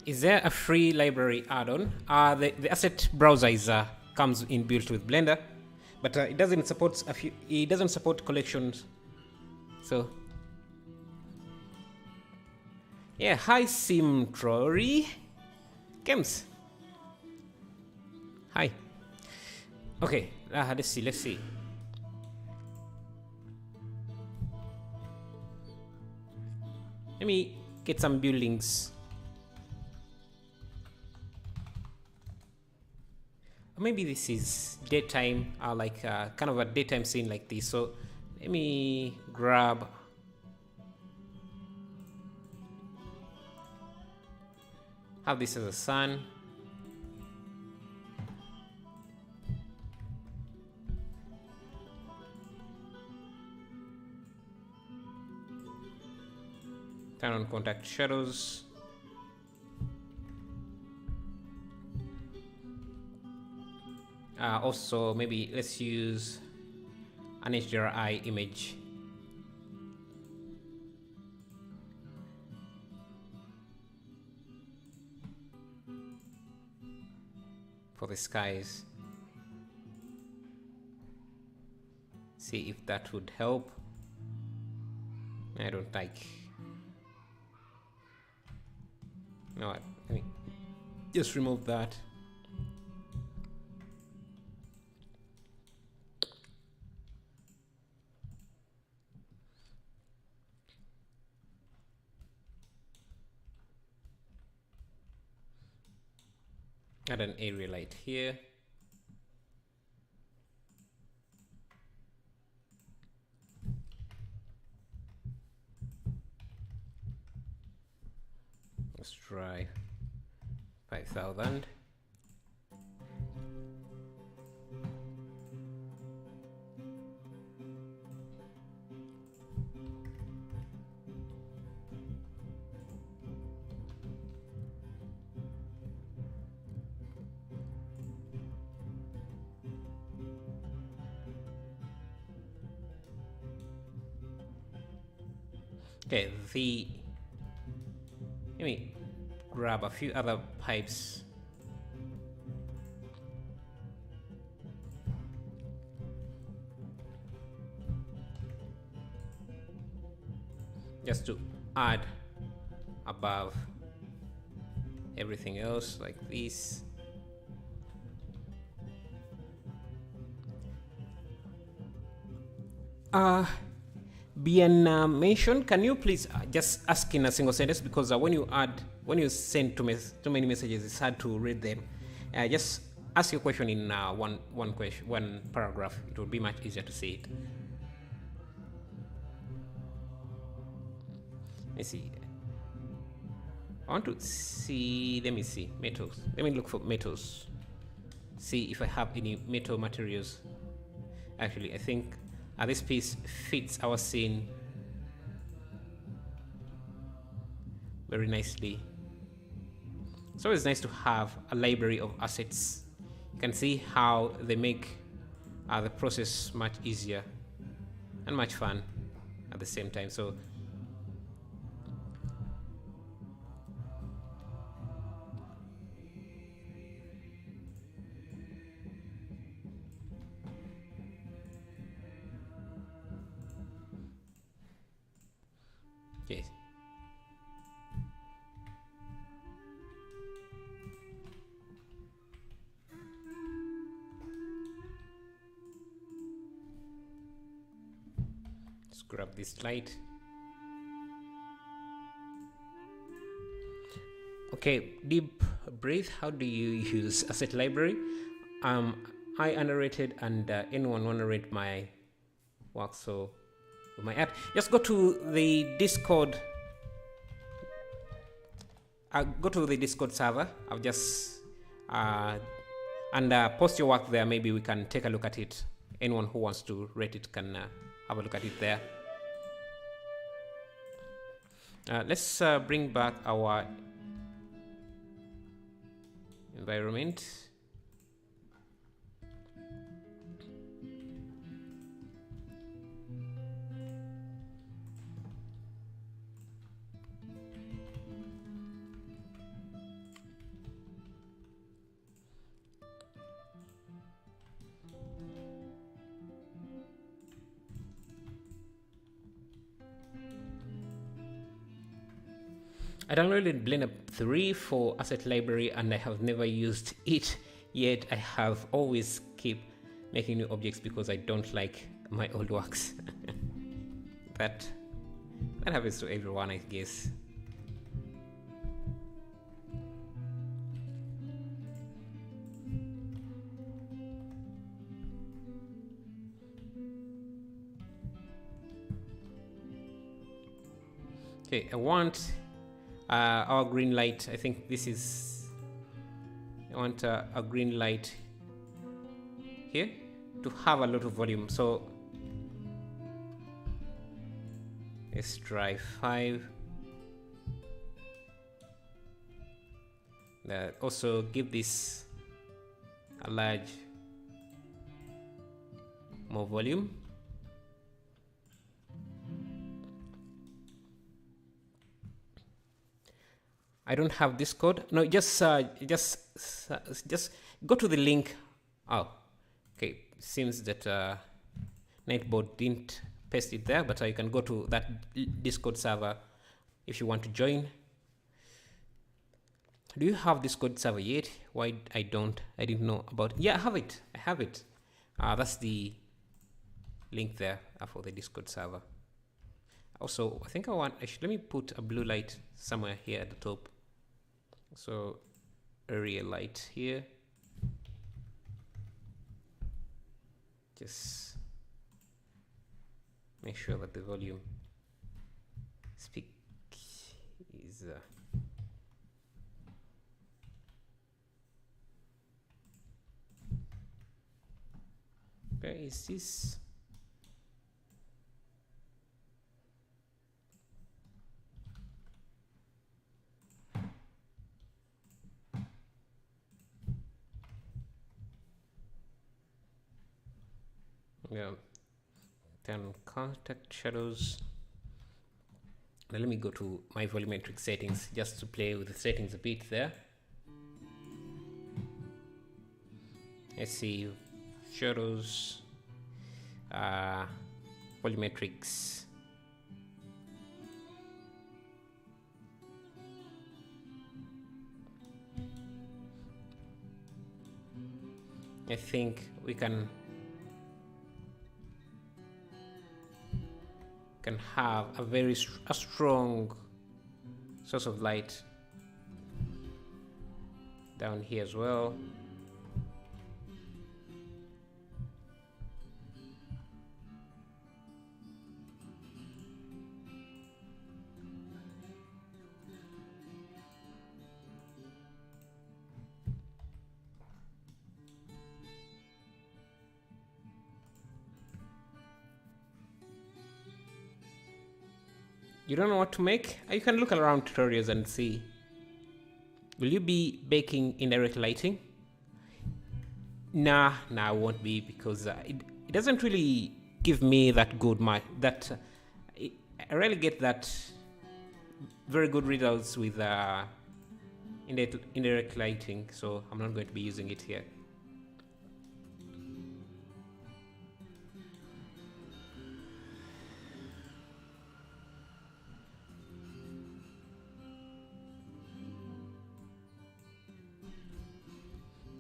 Is there a free library add-on? The asset browser is comes inbuilt with Blender, but it doesn't support it doesn't support collections. So yeah, hi Simtrory Games. Hi. Okay, let's see. Let me get some buildings. Maybe this is daytime, like kind of a daytime scene like this. So let me grab have this as a sun. Turn on contact shadows. Also, maybe let's use an HDRI image. For the skies. See if that would help. I don't like. You know what? Let me just remove that. Add an area light here. Let's try 5,000. Okay, let me grab a few other pipes. Just to add above everything else like this. Being mentioned, can you please just ask in a single sentence, because when you send too many messages, it's hard to read them. Just ask your question in one paragraph. It will be much easier to see it. Let's see. I want to see. Let me see metals. Let me look for metals. See if I have any metal materials. Actually, I think this piece fits our scene very nicely. It's always nice to have a library of assets. You can see how they make the process much easier and much fun at the same time. So okay. Let's grab this light. Okay, deep breathe. How do you use asset library? I underrated, and anyone want to rate my work, so my art, just go to the Discord. Go to the Discord server. I'll just and post your work there. Maybe we can take a look at it. Anyone who wants to rate it can have a look at it there. Let's bring back our environment. I downloaded Blender 3 for Asset Library and I have never used it yet. I have always keep making new objects because I don't like my old works. That happens to everyone, I guess. Okay, I want our green light. I think this is, I want a green light here to have a lot of volume. So let's try 5. Also give this a large more volume. I don't have this code. No, just go to the link. Oh, okay. Seems that Nightbot didn't paste it there, but you can go to that Discord server if you want to join. Do you have Discord server yet? Why I don't? I didn't know about it. Yeah, I have it. I have it. That's the link there for the Discord server. Also, I think let me put a blue light somewhere here at the top. So area light here. Just make sure that the volume speak is where is this? Yeah, then contact shadows. Now let me go to my volumetric settings just to play with the settings a bit there. Let's see, shadows, volumetrics. I think we can have a very strong source of light down here as well. You don't know what to make? You can look around tutorials and see. Will you be baking indirect lighting? Nah, I won't be, because it doesn't really give me that good I rarely get that very good results with indirect lighting, so I'm not going to be using it here.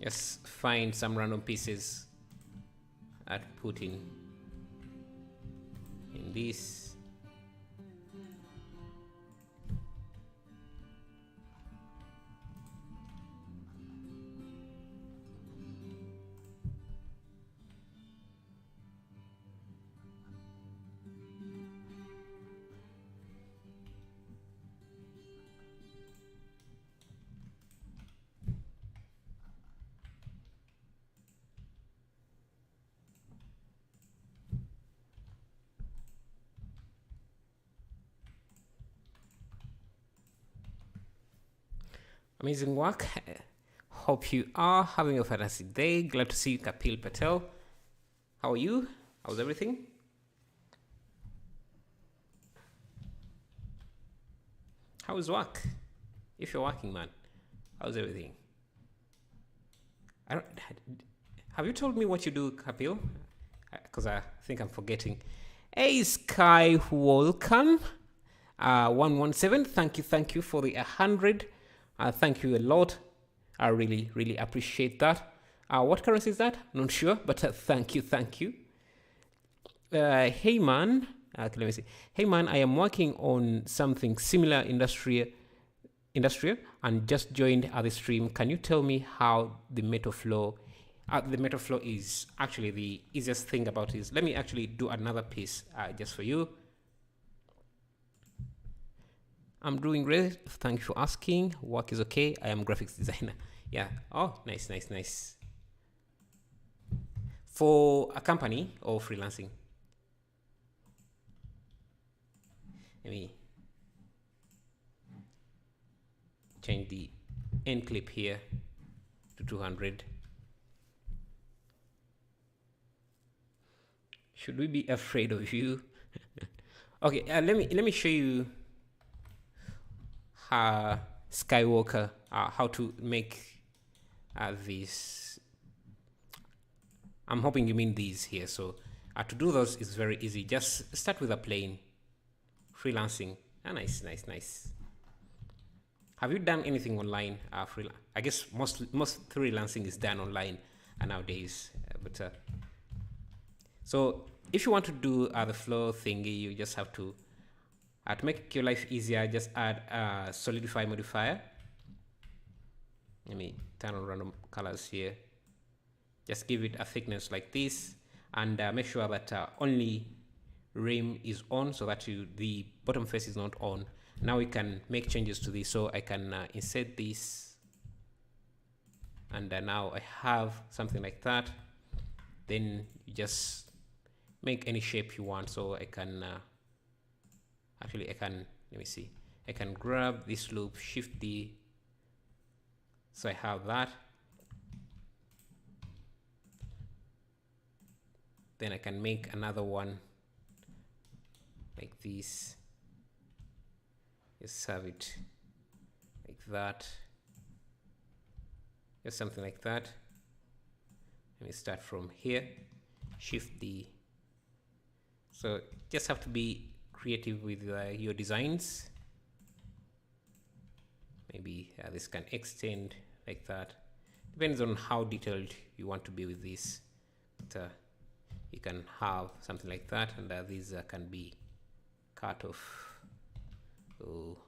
Just find some random pieces I'd put in this. Amazing work. Hope you are having a fantastic day. Glad to see you, Kapil Patel. How are you? How's everything? How's work? If you're working, man, how's everything? Have you told me what you do, Kapil? Because I think I'm forgetting. Hey, Sky Volcan. 117, thank you for the 100. Thank you a lot. I really appreciate that. What currency is that? Not sure, but thank you. Hey man, okay, let me see. Hey man, I am working on something similar industrial, and just joined the stream. Can you tell me how the meta flow? The meta flow is actually the easiest thing about it. Let me actually do another piece just for you. I'm doing great. Thank you for asking. Work is okay. I am graphics designer. Yeah. Oh, nice. For a company or freelancing? Let me change the end clip here to 200. Should we be afraid of you? Okay, let me show you Skywalker, how to make this. I'm hoping you mean these here. So to do those is very easy. Just start with a plane. Freelancing. Nice. Have you done anything online? I guess most freelancing is done online nowadays. So if you want to do the flow thingy, you just have to make your life easier, just add a solidify modifier. Let me turn on random colors here. Just give it a thickness like this, and make sure that only rim is on, so that the bottom face is not on. Now we can make changes to this. So I can insert this, and now I have something like that. Then you just make any shape you want. So I can actually, let me see, I can grab this loop, shift D, so I have that. Then I can make another one like this, just have it like that, just something like that. Let me start from here, shift D. So just have to be creative with your designs. Maybe this can extend like that. Depends on how detailed you want to be with this. But you can have something like that, and these can be cut off. Oh.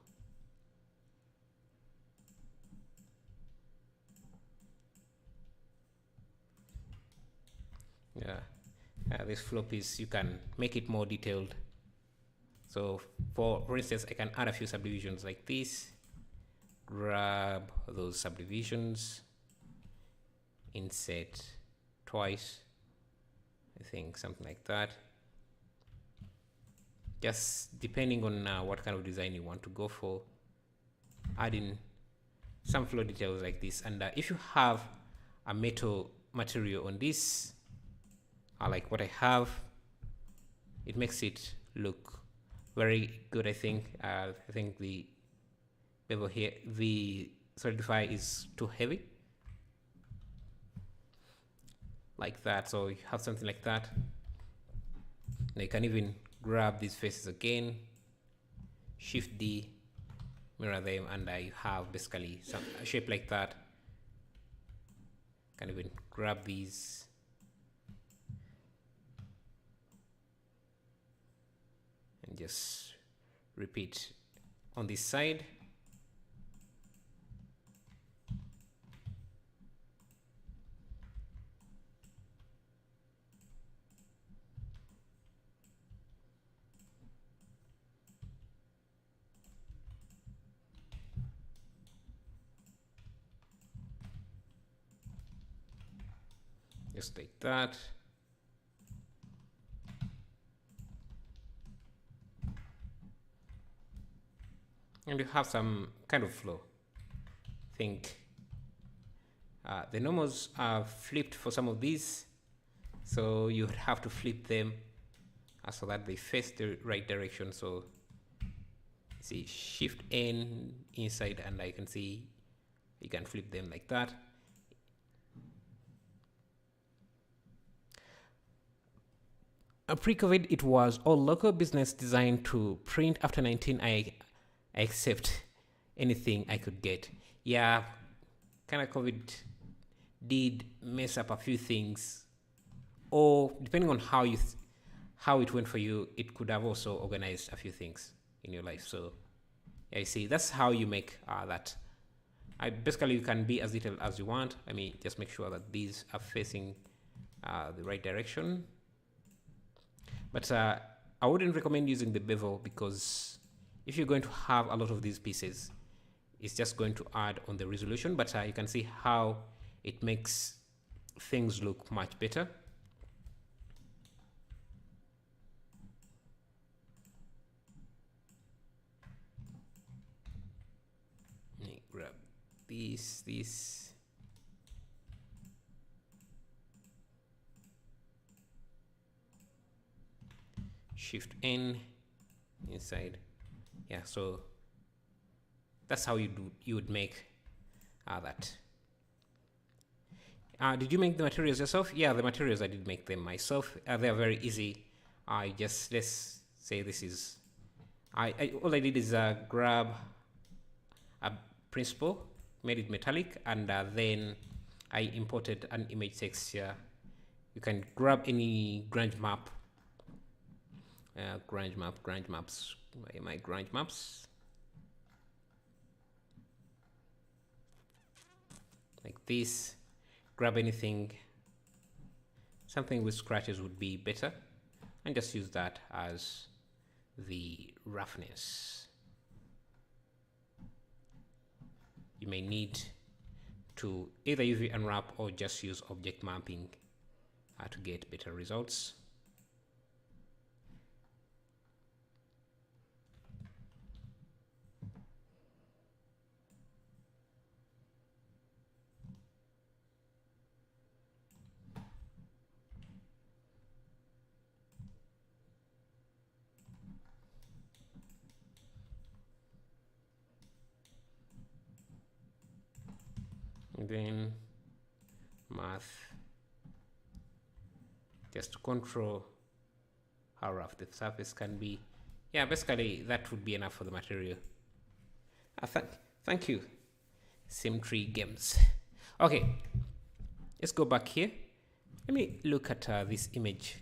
Yeah, this flow piece, you can make it more detailed. So for instance, I can add a few subdivisions like this, grab those subdivisions, insert twice, I think something like that. Just depending on what kind of design you want to go for, add in some flow details like this. And if you have a metal material on this, like what I have, it makes it look very good. I think the bevel here, the solidify is too heavy, like that. So you have something like that. Now you can even grab these faces again, shift D, mirror them, and you have basically some shape like that. Can even grab these and just repeat on this side. Just like that. And you have some kind of flow. I think the normals are flipped for some of these, so you would have to flip them so that they face the right direction. So see, shift N inside, and I can see you can flip them like that. Pre-COVID, it was all local business designed to print after 19. I accept anything I could get. Yeah, kind of COVID did mess up a few things, or depending on how it went for you, it could have also organized a few things in your life. So yeah, you see, that's how you make that. Basically, you can be as detailed as you want. I mean, just make sure that these are facing the right direction. But I wouldn't recommend using the bevel, because if you're going to have a lot of these pieces, it's just going to add on the resolution. But you can see how it makes things look much better. Let me grab this. Shift N inside. Yeah, so that's how you would make that. Did you make the materials yourself? Yeah, the materials I did make them myself. They're very easy. Let's say this is, all I did is grab a principle, made it metallic, and then I imported an image texture. You can grab any Grunge map. Grunge maps. Where are my Grunge maps? Like this. Grab anything. Something with scratches would be better, and just use that as the roughness. You may need to either UV unwrap or just use object mapping to get better results. And then math, just to control how rough the surface can be. Yeah, basically that would be enough for the material. Thank you, Symmetry Games. Okay, let's go back here. Let me look at this image,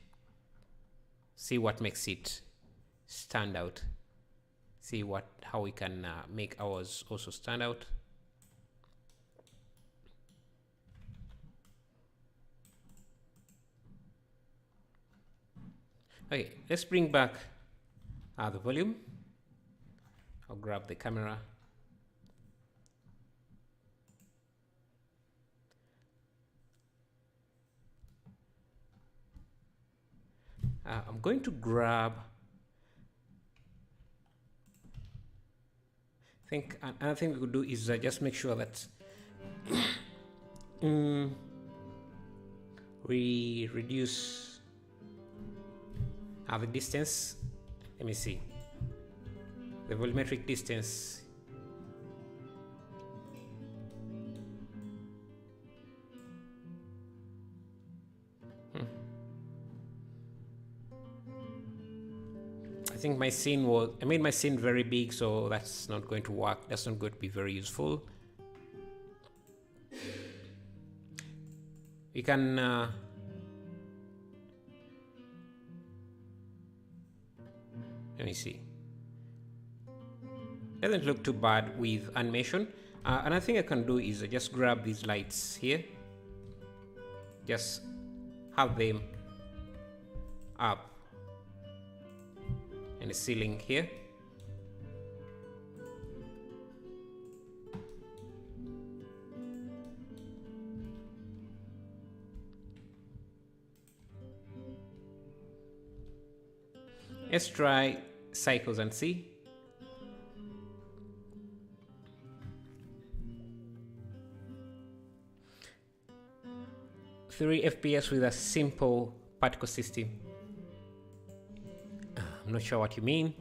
see what makes it stand out, see how we can make ours also stand out. Okay, let's bring back the volume. I'll grab the camera. I'm going to grab, I think another thing we could do is just make sure that we reduce the distance. Let me see, the volumetric distance. I think my scene I made my scene very big, so that's not going to work. That's not going to be very useful. You can let me see. Doesn't look too bad with animation. Another thing I can do is just grab these lights here, just have them up in the ceiling here. Let's try cycles and see. Three FPS with a simple particle system. I'm not sure what you mean.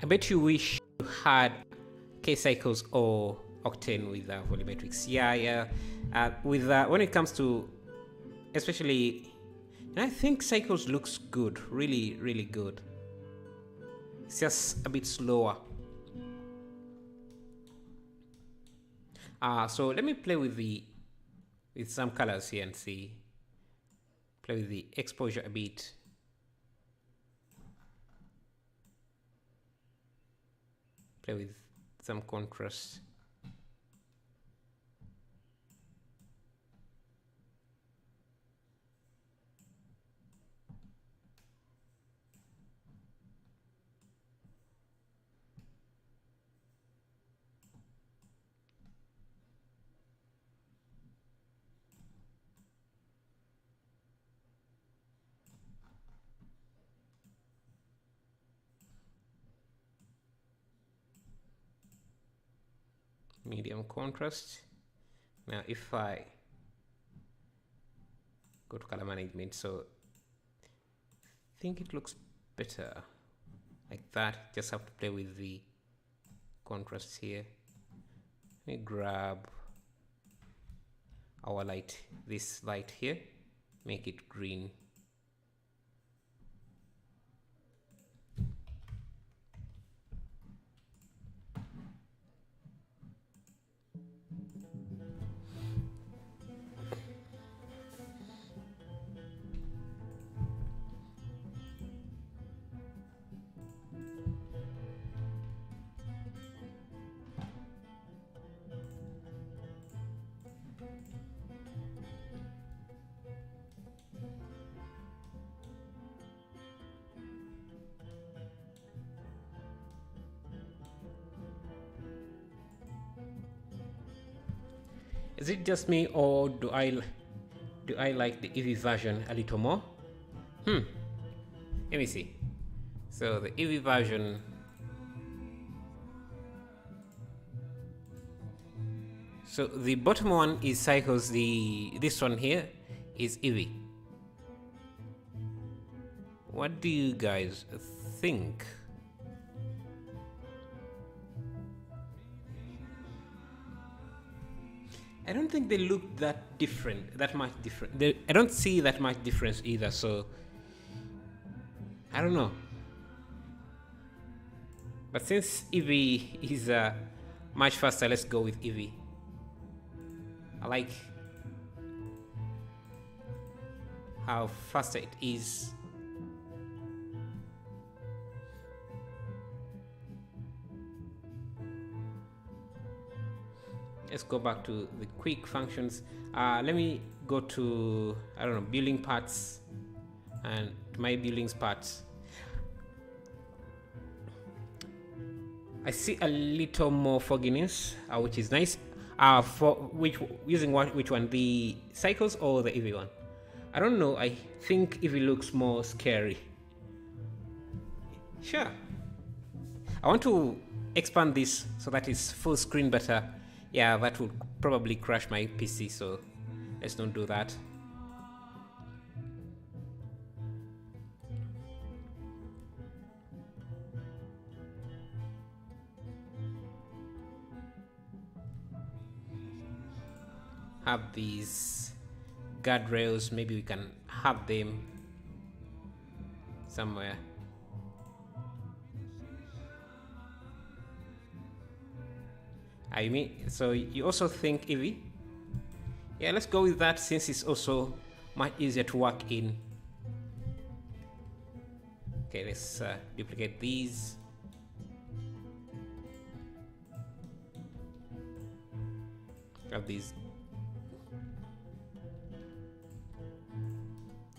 I bet you wish you had K cycles or octane with volumetrics. Yeah. With when it comes to, especially, I think cycles looks good, really good. It's just a bit slower. So let me play with some colors here and see. Play with the exposure a bit. Play with some contrast. Medium contrast. Now if I go to color management, so I think it looks better like that. Just have to play with the contrast here. Let me grab our light, this light here, make it green. Is it just me, or do I like the EV version a little more? Let me see. So the EV version, so the bottom one is cycles, this one here is EV. What do you guys think? I don't think they look that much different. I don't see that much difference either, so I don't know. But since EV is much faster, let's go with EV. I like how faster it is. Let's go back to the quick functions. Let me go to, I don't know, building parts, and my buildings parts. I see a little more fogginess, which is nice. For which one, the cycles or the EV one? I don't know. I think EV looks more scary. Sure. I want to expand this so that it's full screen better. Yeah, that would probably crash my PC, so let's not do that. Have these guardrails, maybe we can have them somewhere. I mean, so you also think EV? Yeah, let's go with that, since it's also much easier to work in. Okay, let's duplicate these. Have these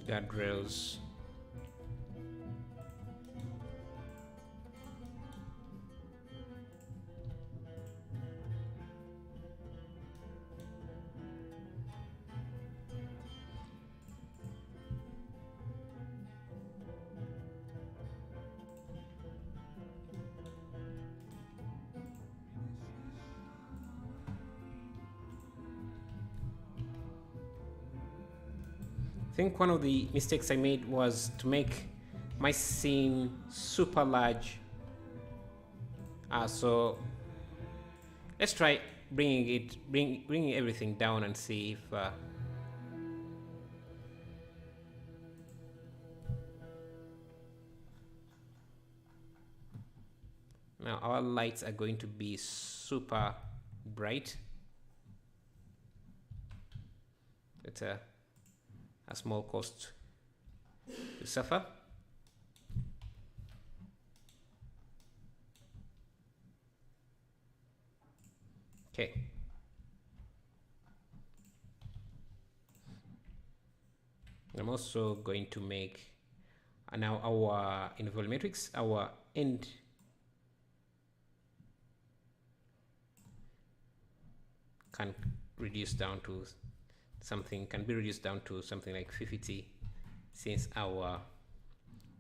guardrails. I think one of the mistakes I made was to make my scene super large. So let's try bringing everything down and see if now our lights are going to be super bright. It's a small cost to suffer. Okay. I'm also going to make now our in volumetrics our end can reduce down to something, can be reduced down to something like 50 since our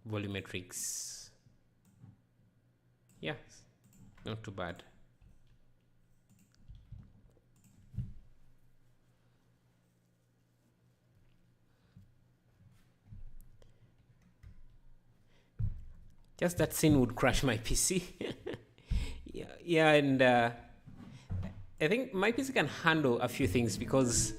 volumetrics, yeah, not too bad. Just that scene would crash my PC. yeah, and I think my PC can handle a few things because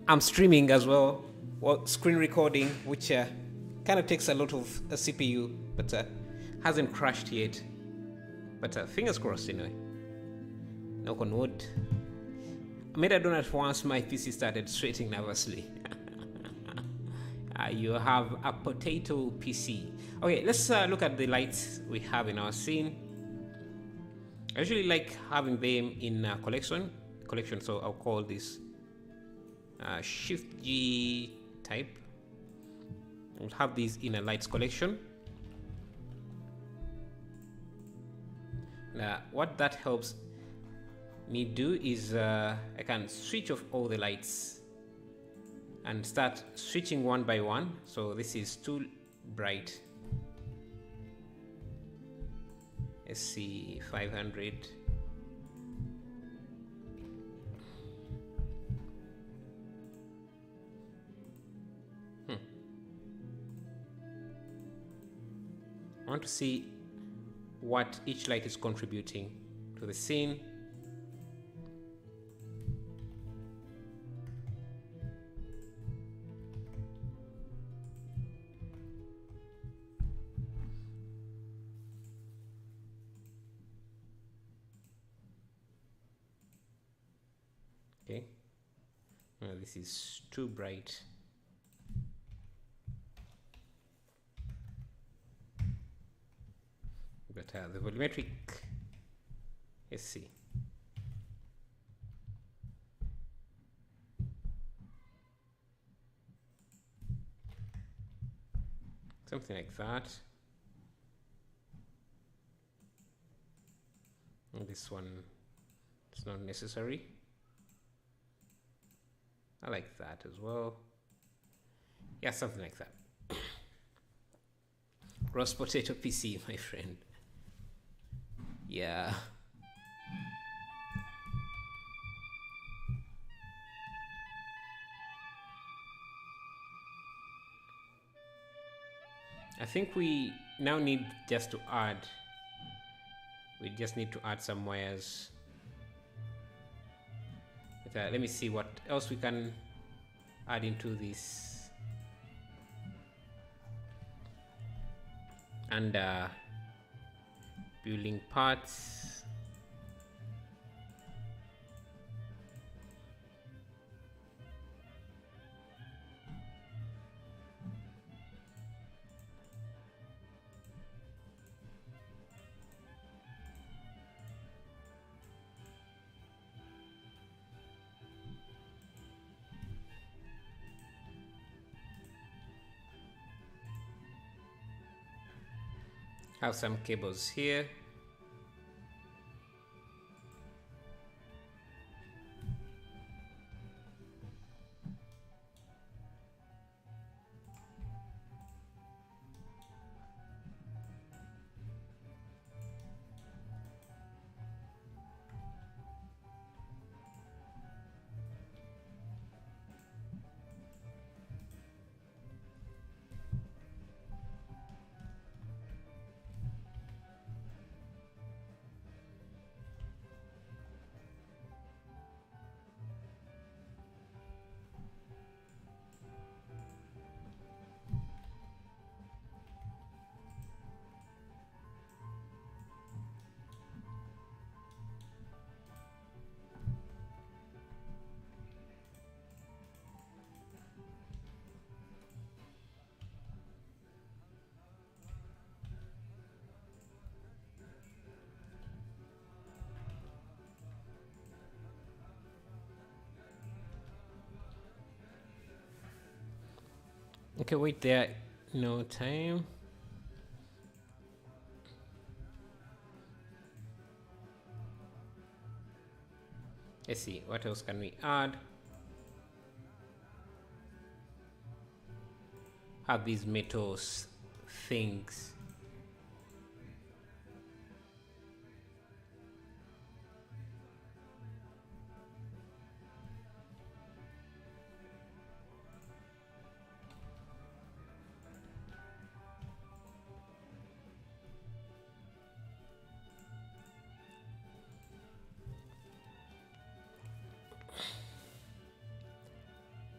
I'm streaming as well, or screen recording, which kind of takes a lot of CPU, but hasn't crashed yet. But fingers crossed, anyway. Knock on wood. I made a donut once my PC started sweating nervously. You have a potato PC. Okay, let's look at the lights we have in our scene. I usually like having them in a collection, so I'll call this Shift G type. We'll have these in a lights collection. What that helps me do is I can switch off all the lights and start switching one by one. So this is too bright. Let's see, 500. I want to see what each light is contributing to the scene. Okay, this is too bright. But the volumetric, let's see. Something like that. And this one is not necessary. I like that as well. Yeah, something like that. Roast potato PC, my friend. Yeah. I think we now need just to add. We just need to add some wires. But, let me see what else we can add into this. And building parts. Have some cables here. Okay, wait there. No time. Let's see, what else can we add? Have these metals things.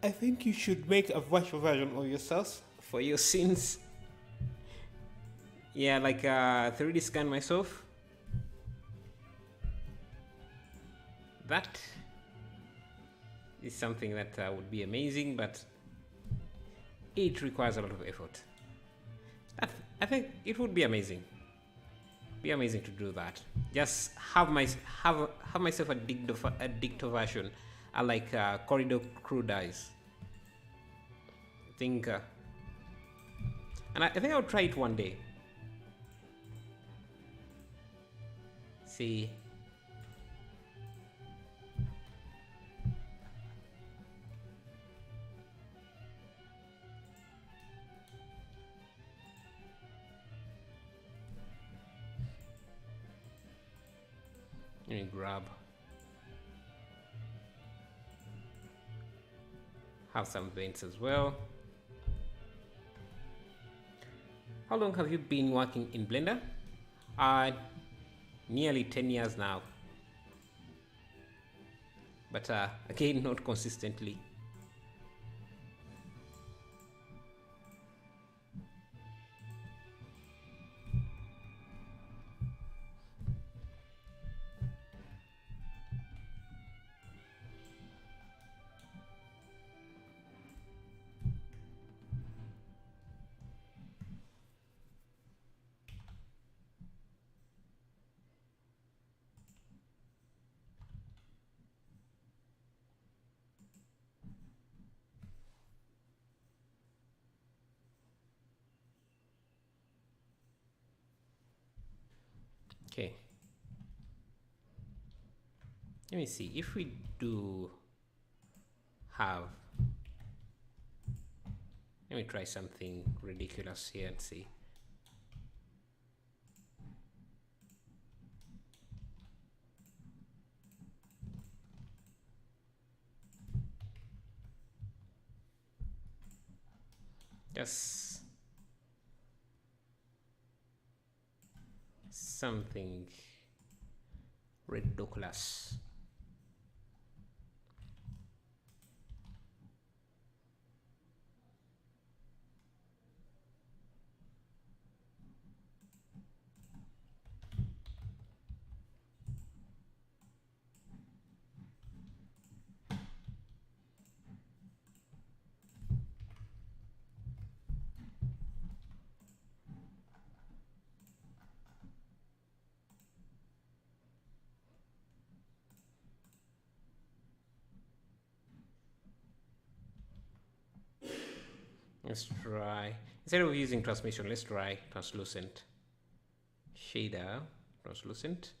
I think you should make a virtual version of yourself for your scenes. Yeah, like 3D scan myself. That is something that would be amazing, but it requires a lot of effort. I think it would be amazing. Be amazing to do that. Just have myself a dicto version, like Corridor Crew dies. I think, and I think I'll try it one day. See. Let me grab. Have some vents as well. How long have you been working in Blender? Nearly 10 years now. But again, not consistently. Okay. Let me see if we do have. Let me try something ridiculous here and see. Just something ridiculous. Let's try, instead of using transmission, let's try translucent shader. Translucent.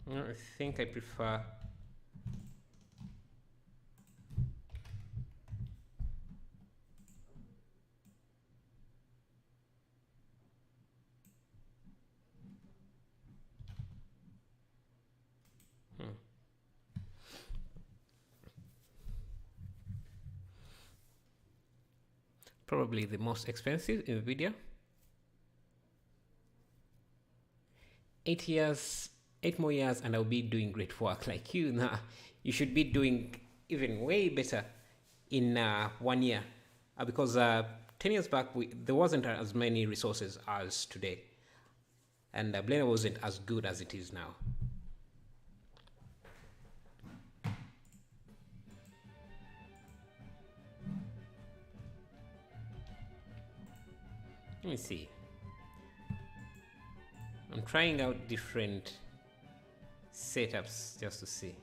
No, I think I prefer probably the most expensive NVIDIA. 8 years, 8 more years, and I'll be doing great work like you. Now, you should be doing even way better in 1 year, because 10 years back there wasn't as many resources as today, and Blender wasn't as good as it is now. Let me see. I'm trying out different setups just to see.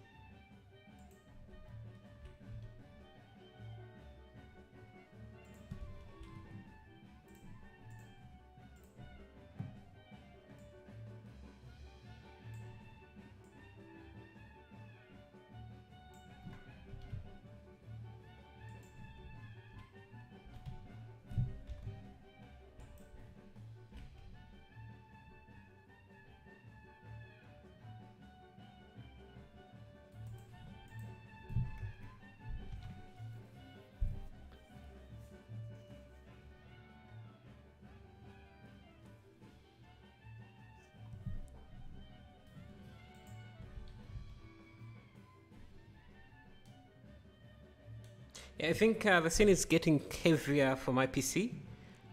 Yeah, I think the scene is getting heavier for my PC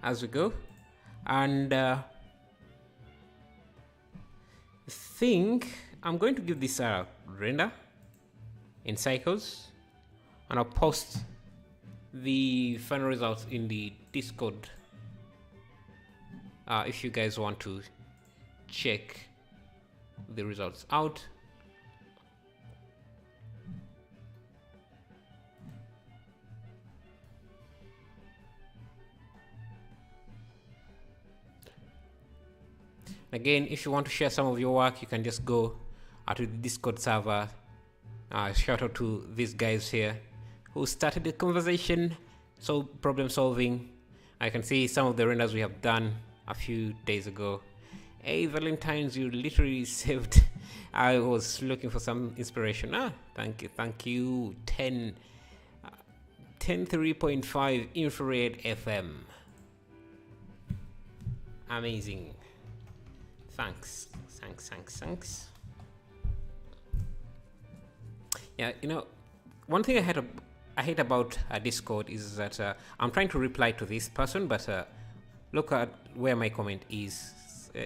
as we go, and I think I'm going to give this a render in cycles, and I'll post the final results in the Discord if you guys want to check the results out. Again, if you want to share some of your work, you can just go to the Discord server. Shout out to these guys here who started the conversation. So problem solving. I can see some of the renders we have done a few days ago. Hey Valentine's, you literally saved. I was looking for some inspiration. Thank you. 10.3.5 infrared FM. Amazing. Thanks. Yeah, you know, one thing I hate about Discord is that I'm trying to reply to this person, but look at where my comment is.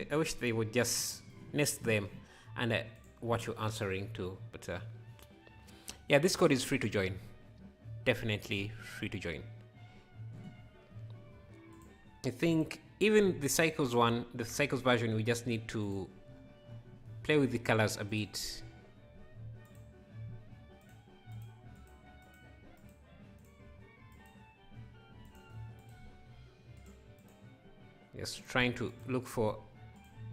I wish they would just nest them and what you're answering to. But yeah, Discord is free to join. Definitely free to join. I think even the cycles version, we just need to play with the colors a bit. Just trying to look for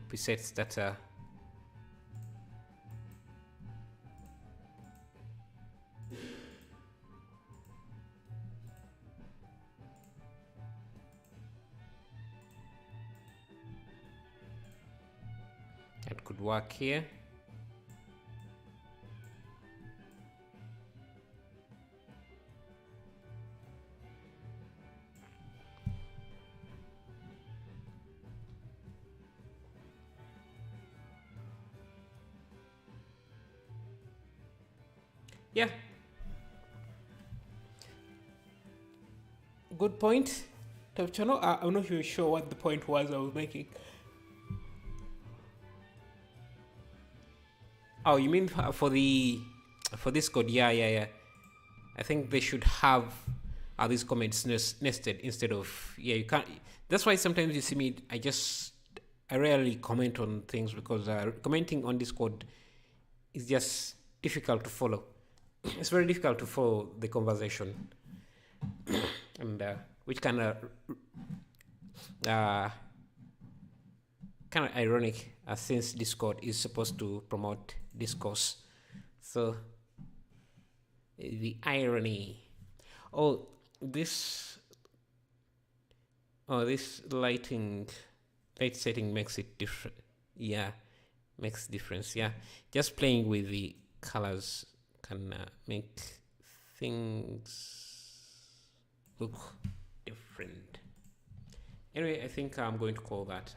presets that that could work here. Yeah. Good point. Channel. I'm not really sure what the point was I was making. Oh, you mean for this code? Yeah. I think they should have these comments nested instead of you can't. That's why sometimes you see me. I rarely comment on things because commenting on Discord is just difficult to follow. It's very difficult to follow the conversation, and which kind of ironic since Discord is supposed to promote discourse. So the irony. This light setting makes it different. Yeah, makes difference. Yeah, just playing with the colors can make things look different. Anyway, I think I'm going to call that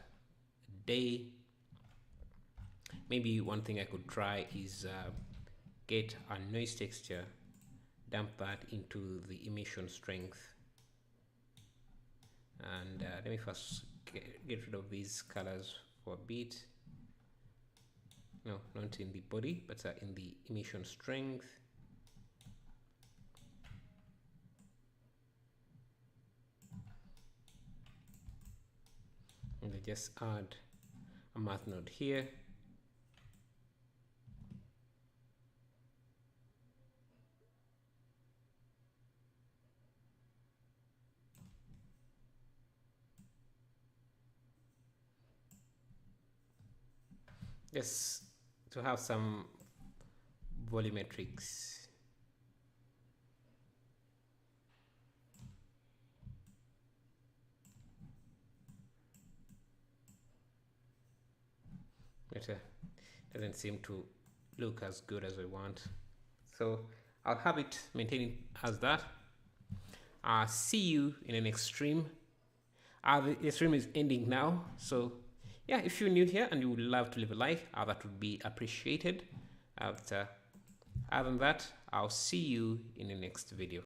a day. Maybe one thing I could try is get a noise texture, dump that into the emission strength, and let me first get rid of these colors for a bit. No, not in the body, but in the emission strength. And I just add a math node here. Just to have some volumetrics. It doesn't seem to look as good as we want, so I'll have it maintaining as that. See you in the next stream. The stream is ending now, so yeah, if you're new here and you would love to leave a like, that would be appreciated. Other than that, I'll see you in the next video.